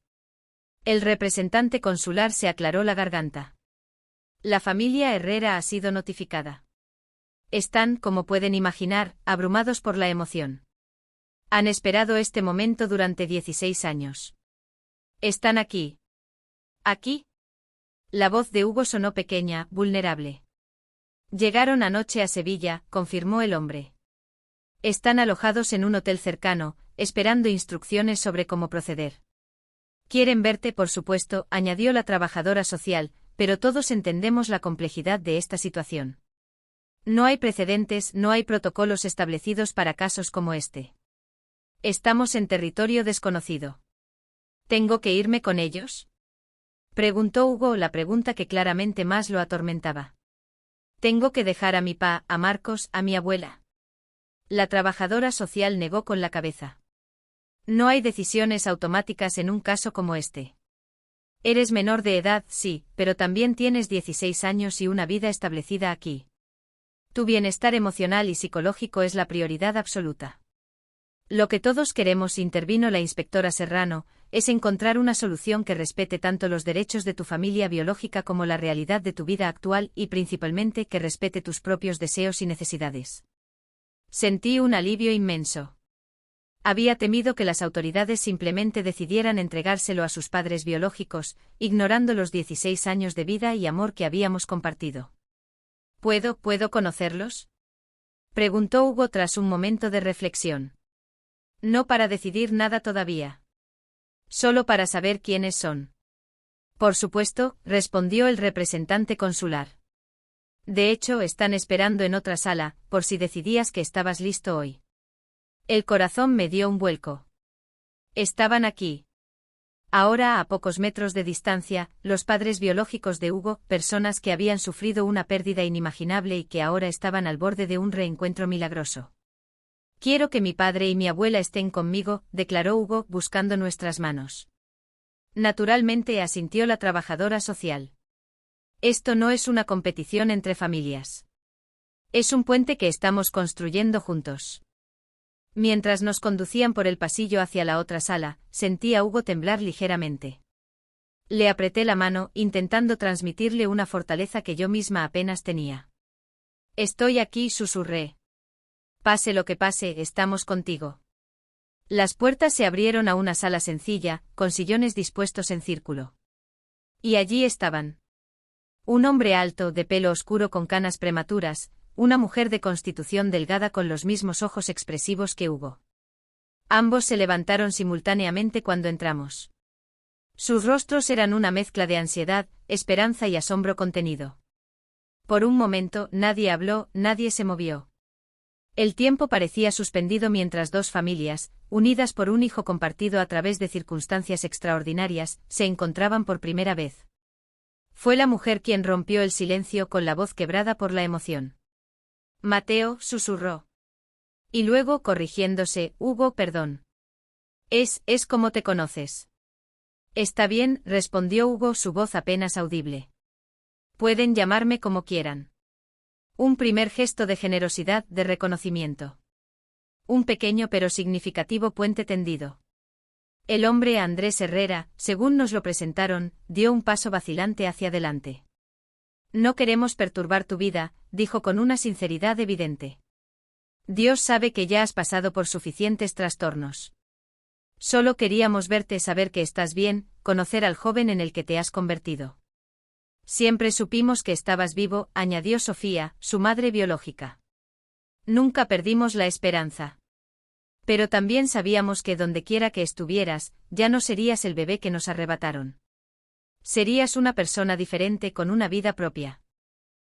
El representante consular se aclaró la garganta. La familia Herrera ha sido notificada. Están, como pueden imaginar, abrumados por la emoción. Han esperado este momento durante 16 años. Están aquí. ¿Aquí? La voz de Hugo sonó pequeña, vulnerable. Llegaron anoche a Sevilla, confirmó el hombre. Están alojados en un hotel cercano, esperando instrucciones sobre cómo proceder. Quieren verte, por supuesto, añadió la trabajadora social, pero todos entendemos la complejidad de esta situación. No hay precedentes, no hay protocolos establecidos para casos como este. Estamos en territorio desconocido. ¿Tengo que irme con ellos?, preguntó Hugo, la pregunta que claramente más lo atormentaba. ¿Tengo que dejar a mi a Marcos, a mi abuela? La trabajadora social negó con la cabeza. No hay decisiones automáticas en un caso como este. Eres menor de edad, sí, pero también tienes 16 años y una vida establecida aquí. Tu bienestar emocional y psicológico es la prioridad absoluta. Lo que todos queremos, intervino la inspectora Serrano, es encontrar una solución que respete tanto los derechos de tu familia biológica como la realidad de tu vida actual y principalmente que respete tus propios deseos y necesidades. Sentí un alivio inmenso. Había temido que las autoridades simplemente decidieran entregárselo a sus padres biológicos, ignorando los 16 años de vida y amor que habíamos compartido. ¿Puedo conocerlos?, preguntó Hugo tras un momento de reflexión. No para decidir nada todavía. Solo para saber quiénes son. Por supuesto, respondió el representante consular. De hecho, están esperando en otra sala, por si decidías que estabas listo hoy. El corazón me dio un vuelco. Estaban aquí. Ahora, a pocos metros de distancia, los padres biológicos de Hugo, personas que habían sufrido una pérdida inimaginable y que ahora estaban al borde de un reencuentro milagroso. Quiero que mi padre y mi abuela estén conmigo, declaró Hugo, buscando nuestras manos. Naturalmente, asintió la trabajadora social. Esto no es una competición entre familias. Es un puente que estamos construyendo juntos. Mientras nos conducían por el pasillo hacia la otra sala, sentí a Hugo temblar ligeramente. Le apreté la mano, intentando transmitirle una fortaleza que yo misma apenas tenía. Estoy aquí, susurré. Pase lo que pase, estamos contigo. Las puertas se abrieron a una sala sencilla, con sillones dispuestos en círculo. Y allí estaban. Un hombre alto, de pelo oscuro con canas prematuras, una mujer de constitución delgada con los mismos ojos expresivos que Hugo. Ambos se levantaron simultáneamente cuando entramos. Sus rostros eran una mezcla de ansiedad, esperanza y asombro contenido. Por un momento nadie habló, nadie se movió. El tiempo parecía suspendido mientras dos familias, unidas por un hijo compartido a través de circunstancias extraordinarias, se encontraban por primera vez. Fue la mujer quien rompió el silencio con la voz quebrada por la emoción. Mateo, susurró. Y luego, corrigiéndose, Hugo, perdón. Es como te conoces. Está bien, respondió Hugo, su voz apenas audible. Pueden llamarme como quieran. Un primer gesto de generosidad, de reconocimiento. Un pequeño pero significativo puente tendido. El hombre Andrés Herrera, según nos lo presentaron, dio un paso vacilante hacia adelante. No queremos perturbar tu vida, dijo con una sinceridad evidente. Dios sabe que ya has pasado por suficientes trastornos. Solo queríamos verte, saber que estás bien, conocer al joven en el que te has convertido. Siempre supimos que estabas vivo, añadió Sofía, su madre biológica. Nunca perdimos la esperanza. Pero también sabíamos que dondequiera que estuvieras, ya no serías el bebé que nos arrebataron. Serías una persona diferente con una vida propia.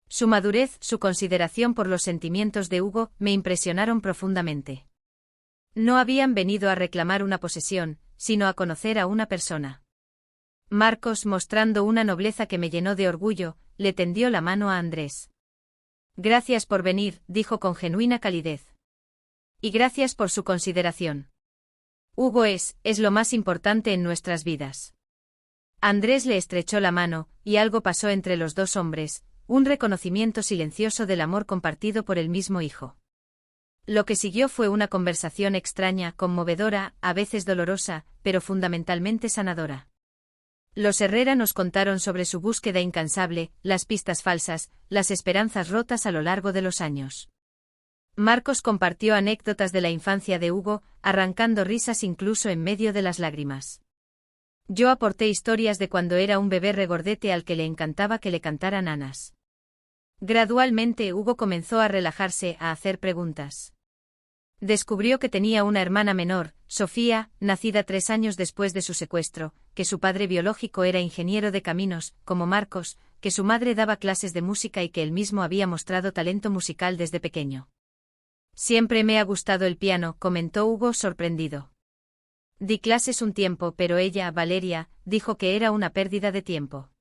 Su madurez, su consideración por los sentimientos de Hugo, me impresionaron profundamente. No habían venido a reclamar una posesión, sino a conocer a una persona. Marcos, mostrando una nobleza que me llenó de orgullo, le tendió la mano a Andrés. Gracias por venir, dijo con genuina calidez. Y gracias por su consideración. Hugo es lo más importante en nuestras vidas. Andrés le estrechó la mano, y algo pasó entre los dos hombres, un reconocimiento silencioso del amor compartido por el mismo hijo. Lo que siguió fue una conversación extraña, conmovedora, a veces dolorosa, pero fundamentalmente sanadora. Los Herrera nos contaron sobre su búsqueda incansable, las pistas falsas, las esperanzas rotas a lo largo de los años. Marcos compartió anécdotas de la infancia de Hugo, arrancando risas incluso en medio de las lágrimas. Yo aporté historias de cuando era un bebé regordete al que le encantaba que le cantaran nanas. Gradualmente Hugo comenzó a relajarse, a hacer preguntas. Descubrió que tenía una hermana menor, Sofía, nacida 3 años después de su secuestro, que su padre biológico era ingeniero de caminos, como Marcos, que su madre daba clases de música y que él mismo había mostrado talento musical desde pequeño. Siempre me ha gustado el piano, comentó Hugo sorprendido. Di clases un tiempo, pero ella, Valeria, dijo que era una pérdida de tiempo.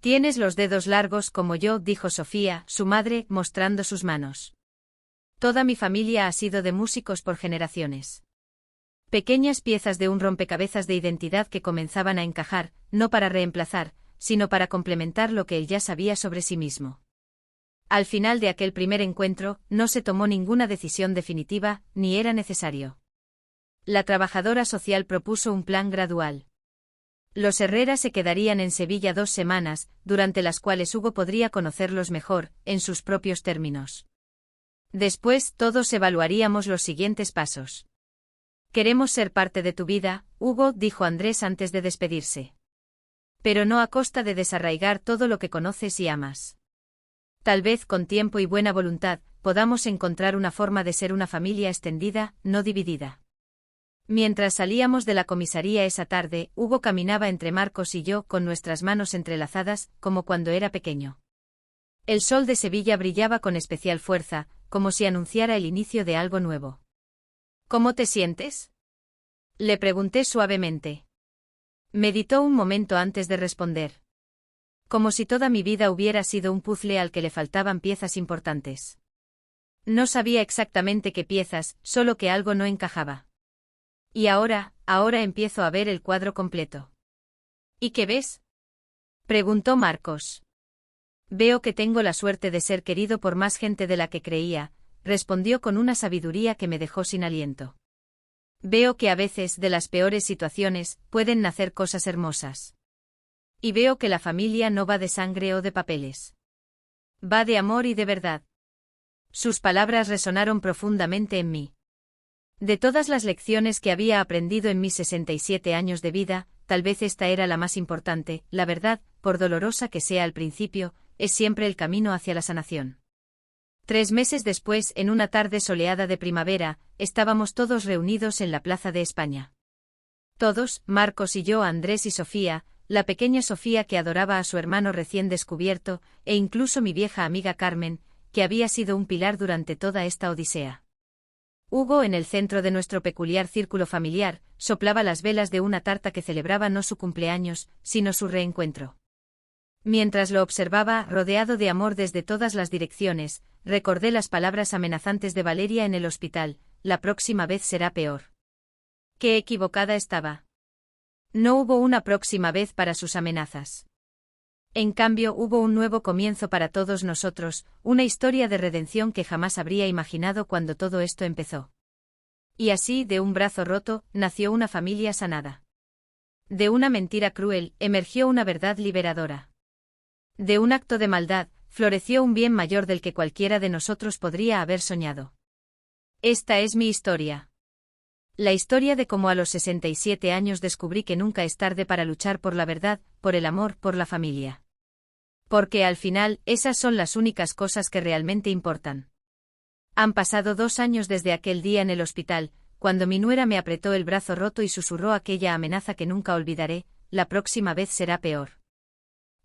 Tienes los dedos largos como yo, dijo Sofía, su madre, mostrando sus manos. Toda mi familia ha sido de músicos por generaciones. Pequeñas piezas de un rompecabezas de identidad que comenzaban a encajar, no para reemplazar, sino para complementar lo que él ya sabía sobre sí mismo. Al final de aquel primer encuentro, no se tomó ninguna decisión definitiva, ni era necesario. La trabajadora social propuso un plan gradual. Los Herrera se quedarían en Sevilla 2 semanas, durante las cuales Hugo podría conocerlos mejor, en sus propios términos. Después, todos evaluaríamos los siguientes pasos. Queremos ser parte de tu vida, Hugo, dijo Andrés antes de despedirse. Pero no a costa de desarraigar todo lo que conoces y amas. Tal vez con tiempo y buena voluntad, podamos encontrar una forma de ser una familia extendida, no dividida. Mientras salíamos de la comisaría esa tarde, Hugo caminaba entre Marcos y yo con nuestras manos entrelazadas, como cuando era pequeño. El sol de Sevilla brillaba con especial fuerza, como si anunciara el inicio de algo nuevo. ¿Cómo te sientes?, le pregunté suavemente. Meditó un momento antes de responder. Como si toda mi vida hubiera sido un puzzle al que le faltaban piezas importantes. No sabía exactamente qué piezas, solo que algo no encajaba. Y ahora empiezo a ver el cuadro completo. ¿Y qué ves?, preguntó Marcos. Veo que tengo la suerte de ser querido por más gente de la que creía, respondió con una sabiduría que me dejó sin aliento. Veo que a veces, de las peores situaciones, pueden nacer cosas hermosas. Y veo que la familia no va de sangre o de papeles. Va de amor y de verdad. Sus palabras resonaron profundamente en mí. De todas las lecciones que había aprendido en mis 67 años de vida, tal vez esta era la más importante. La verdad, por dolorosa que sea al principio, es siempre el camino hacia la sanación. 3 meses después, en una tarde soleada de primavera, estábamos todos reunidos en la Plaza de España. Todos, Marcos y yo, Andrés y Sofía, la pequeña Sofía que adoraba a su hermano recién descubierto, e incluso mi vieja amiga Carmen, que había sido un pilar durante toda esta odisea. Hugo, en el centro de nuestro peculiar círculo familiar, soplaba las velas de una tarta que celebraba no su cumpleaños, sino su reencuentro. Mientras lo observaba, rodeado de amor desde todas las direcciones, recordé las palabras amenazantes de Valeria en el hospital: la próxima vez será peor. Qué equivocada estaba. No hubo una próxima vez para sus amenazas. En cambio, hubo un nuevo comienzo para todos nosotros, una historia de redención que jamás habría imaginado cuando todo esto empezó. Y así, de un brazo roto, nació una familia sanada. De una mentira cruel, emergió una verdad liberadora. De un acto de maldad, floreció un bien mayor del que cualquiera de nosotros podría haber soñado. Esta es mi historia. La historia de cómo a los 67 años descubrí que nunca es tarde para luchar por la verdad, por el amor, por la familia. Porque al final, esas son las únicas cosas que realmente importan. Han pasado 2 años desde aquel día en el hospital, cuando mi nuera me apretó el brazo roto y susurró aquella amenaza que nunca olvidaré: la próxima vez será peor.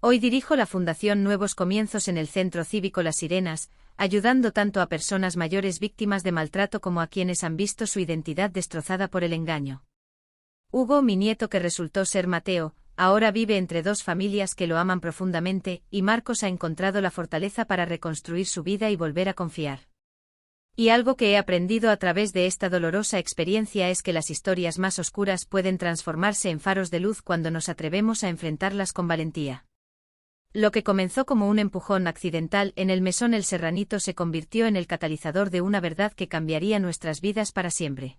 Hoy dirijo la Fundación Nuevos Comienzos en el Centro Cívico Las Sirenas, ayudando tanto a personas mayores víctimas de maltrato como a quienes han visto su identidad destrozada por el engaño. Hugo, mi nieto que resultó ser Mateo, ahora vive entre 2 familias que lo aman profundamente, y Marcos ha encontrado la fortaleza para reconstruir su vida y volver a confiar. Y algo que he aprendido a través de esta dolorosa experiencia es que las historias más oscuras pueden transformarse en faros de luz cuando nos atrevemos a enfrentarlas con valentía. Lo que comenzó como un empujón accidental en el mesón El Serranito se convirtió en el catalizador de una verdad que cambiaría nuestras vidas para siempre.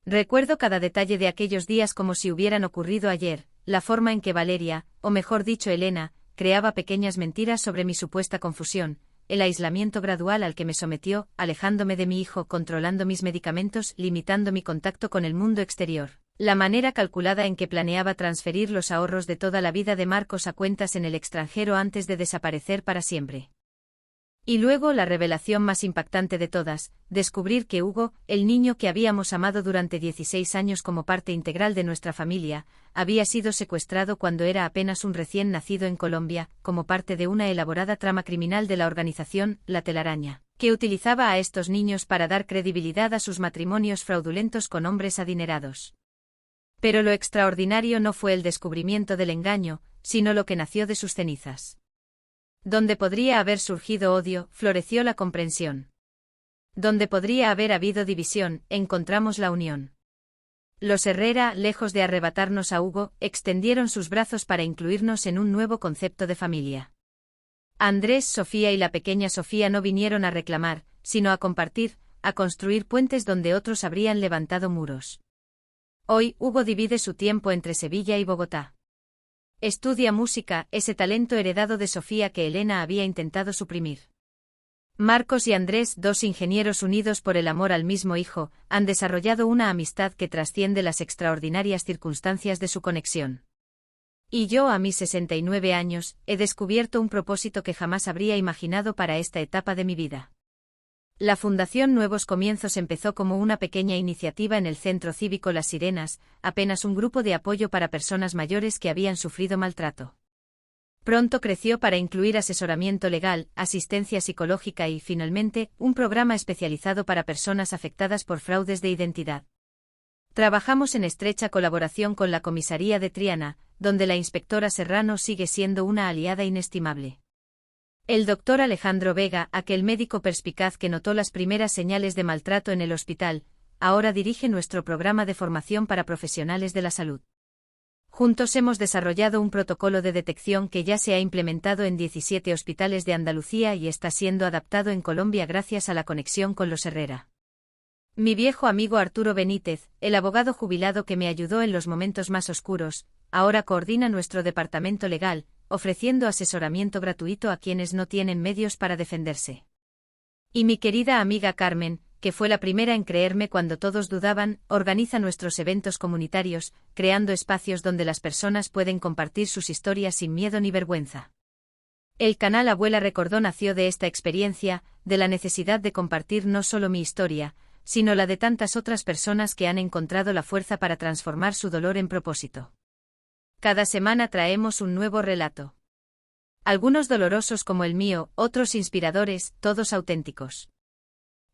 Recuerdo cada detalle de aquellos días como si hubieran ocurrido ayer, la forma en que Valeria, o mejor dicho Elena, creaba pequeñas mentiras sobre mi supuesta confusión, el aislamiento gradual al que me sometió, alejándome de mi hijo, controlando mis medicamentos, limitando mi contacto con el mundo exterior. La manera calculada en que planeaba transferir los ahorros de toda la vida de Marcos a cuentas en el extranjero antes de desaparecer para siempre. Y luego la revelación más impactante de todas, descubrir que Hugo, el niño que habíamos amado durante 16 años como parte integral de nuestra familia, había sido secuestrado cuando era apenas un recién nacido en Colombia, como parte de una elaborada trama criminal de la organización La Telaraña, que utilizaba a estos niños para dar credibilidad a sus matrimonios fraudulentos con hombres adinerados. Pero lo extraordinario no fue el descubrimiento del engaño, sino lo que nació de sus cenizas. Donde podría haber surgido odio, floreció la comprensión. Donde podría haber habido división, encontramos la unión. Los Herrera, lejos de arrebatarnos a Hugo, extendieron sus brazos para incluirnos en un nuevo concepto de familia. Andrés, Sofía y la pequeña Sofía no vinieron a reclamar, sino a compartir, a construir puentes donde otros habrían levantado muros. Hoy, Hugo divide su tiempo entre Sevilla y Bogotá. Estudia música, ese talento heredado de Sofía que Elena había intentado suprimir. Marcos y Andrés, 2 ingenieros unidos por el amor al mismo hijo, han desarrollado una amistad que trasciende las extraordinarias circunstancias de su conexión. Y yo, a mis 69 años, he descubierto un propósito que jamás habría imaginado para esta etapa de mi vida. La Fundación Nuevos Comienzos empezó como una pequeña iniciativa en el Centro Cívico Las Sirenas, apenas un grupo de apoyo para personas mayores que habían sufrido maltrato. Pronto creció para incluir asesoramiento legal, asistencia psicológica y, finalmente, un programa especializado para personas afectadas por fraudes de identidad. Trabajamos en estrecha colaboración con la comisaría de Triana, donde la inspectora Serrano sigue siendo una aliada inestimable. El doctor Alejandro Vega, aquel médico perspicaz que notó las primeras señales de maltrato en el hospital, ahora dirige nuestro programa de formación para profesionales de la salud. Juntos hemos desarrollado un protocolo de detección que ya se ha implementado en 17 hospitales de Andalucía y está siendo adaptado en Colombia gracias a la conexión con los Herrera. Mi viejo amigo Arturo Benítez, el abogado jubilado que me ayudó en los momentos más oscuros, ahora coordina nuestro departamento legal, ofreciendo asesoramiento gratuito a quienes no tienen medios para defenderse. Y mi querida amiga Carmen, que fue la primera en creerme cuando todos dudaban, organiza nuestros eventos comunitarios, creando espacios donde las personas pueden compartir sus historias sin miedo ni vergüenza. El canal Abuela Recordó nació de esta experiencia, de la necesidad de compartir no solo mi historia, sino la de tantas otras personas que han encontrado la fuerza para transformar su dolor en propósito. Cada semana traemos un nuevo relato. Algunos dolorosos como el mío, otros inspiradores, todos auténticos.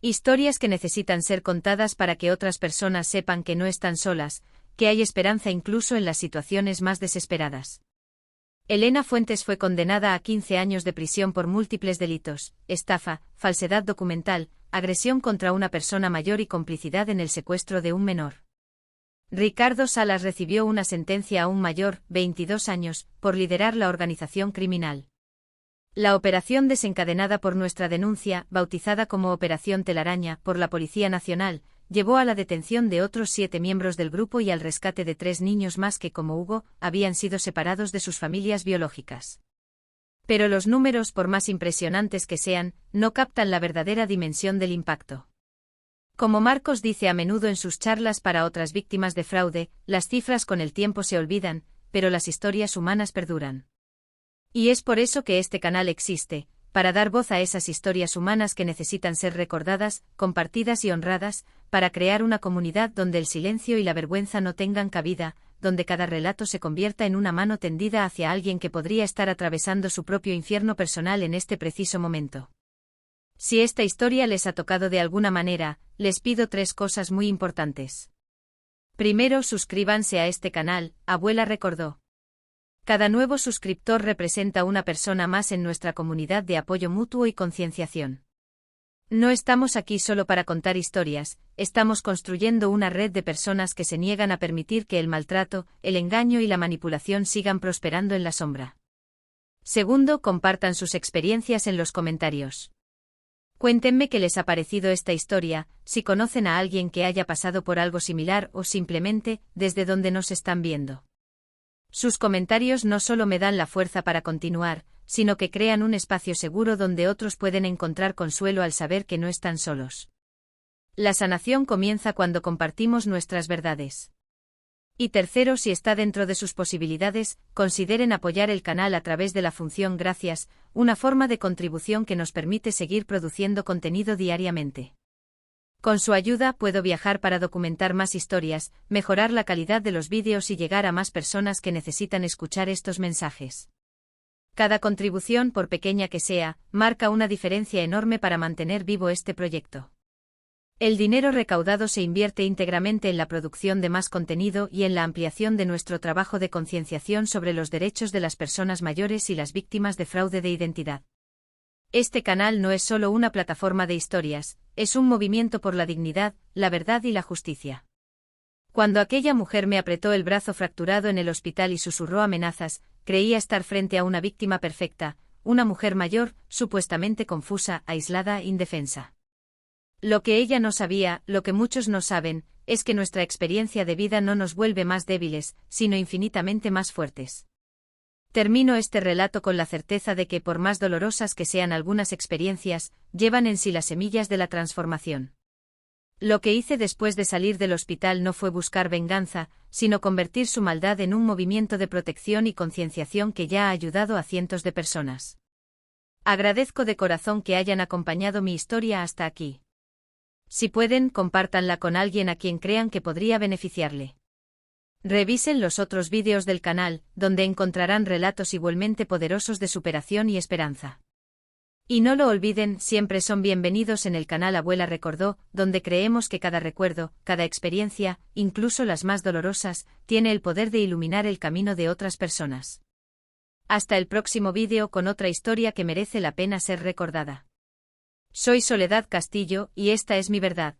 Historias que necesitan ser contadas para que otras personas sepan que no están solas, que hay esperanza incluso en las situaciones más desesperadas. Elena Fuentes fue condenada a 15 años de prisión por múltiples delitos: estafa, falsedad documental, agresión contra una persona mayor y complicidad en el secuestro de un menor. Ricardo Salas recibió una sentencia aún mayor, 22 años, por liderar la organización criminal. La operación desencadenada por nuestra denuncia, bautizada como Operación Telaraña por la Policía Nacional, llevó a la detención de otros 7 miembros del grupo y al rescate de 3 niños más que, como Hugo, habían sido separados de sus familias biológicas. Pero los números, por más impresionantes que sean, no captan la verdadera dimensión del impacto. Como Marcos dice a menudo en sus charlas para otras víctimas de fraude, las cifras con el tiempo se olvidan, pero las historias humanas perduran. Y es por eso que este canal existe, para dar voz a esas historias humanas que necesitan ser recordadas, compartidas y honradas, para crear una comunidad donde el silencio y la vergüenza no tengan cabida, donde cada relato se convierta en una mano tendida hacia alguien que podría estar atravesando su propio infierno personal en este preciso momento. Si esta historia les ha tocado de alguna manera, les pido 3 cosas muy importantes. Primero, suscríbanse a este canal, Abuela Recordó. Cada nuevo suscriptor representa una persona más en nuestra comunidad de apoyo mutuo y concienciación. No estamos aquí solo para contar historias, estamos construyendo una red de personas que se niegan a permitir que el maltrato, el engaño y la manipulación sigan prosperando en la sombra. Segundo, compartan sus experiencias en los comentarios. Cuéntenme qué les ha parecido esta historia, si conocen a alguien que haya pasado por algo similar o simplemente, desde donde nos están viendo. Sus comentarios no solo me dan la fuerza para continuar, sino que crean un espacio seguro donde otros pueden encontrar consuelo al saber que no están solos. La sanación comienza cuando compartimos nuestras verdades. Y tercero, si está dentro de sus posibilidades, consideren apoyar el canal a través de la función Gracias, una forma de contribución que nos permite seguir produciendo contenido diariamente. Con su ayuda puedo viajar para documentar más historias, mejorar la calidad de los vídeos y llegar a más personas que necesitan escuchar estos mensajes. Cada contribución, por pequeña que sea, marca una diferencia enorme para mantener vivo este proyecto. El dinero recaudado se invierte íntegramente en la producción de más contenido y en la ampliación de nuestro trabajo de concienciación sobre los derechos de las personas mayores y las víctimas de fraude de identidad. Este canal no es solo una plataforma de historias, es un movimiento por la dignidad, la verdad y la justicia. Cuando aquella mujer me apretó el brazo fracturado en el hospital y susurró amenazas, creía estar frente a una víctima perfecta, una mujer mayor, supuestamente confusa, aislada, indefensa. Lo que ella no sabía, lo que muchos no saben, es que nuestra experiencia de vida no nos vuelve más débiles, sino infinitamente más fuertes. Termino este relato con la certeza de que, por más dolorosas que sean algunas experiencias, llevan en sí las semillas de la transformación. Lo que hice después de salir del hospital no fue buscar venganza, sino convertir su maldad en un movimiento de protección y concienciación que ya ha ayudado a cientos de personas. Agradezco de corazón que hayan acompañado mi historia hasta aquí. Si pueden, compártanla con alguien a quien crean que podría beneficiarle. Revisen los otros vídeos del canal, donde encontrarán relatos igualmente poderosos de superación y esperanza. Y no lo olviden, siempre son bienvenidos en el canal Abuela Recordó, donde creemos que cada recuerdo, cada experiencia, incluso las más dolorosas, tiene el poder de iluminar el camino de otras personas. Hasta el próximo vídeo con otra historia que merece la pena ser recordada. Soy Soledad Castillo, y esta es mi verdad.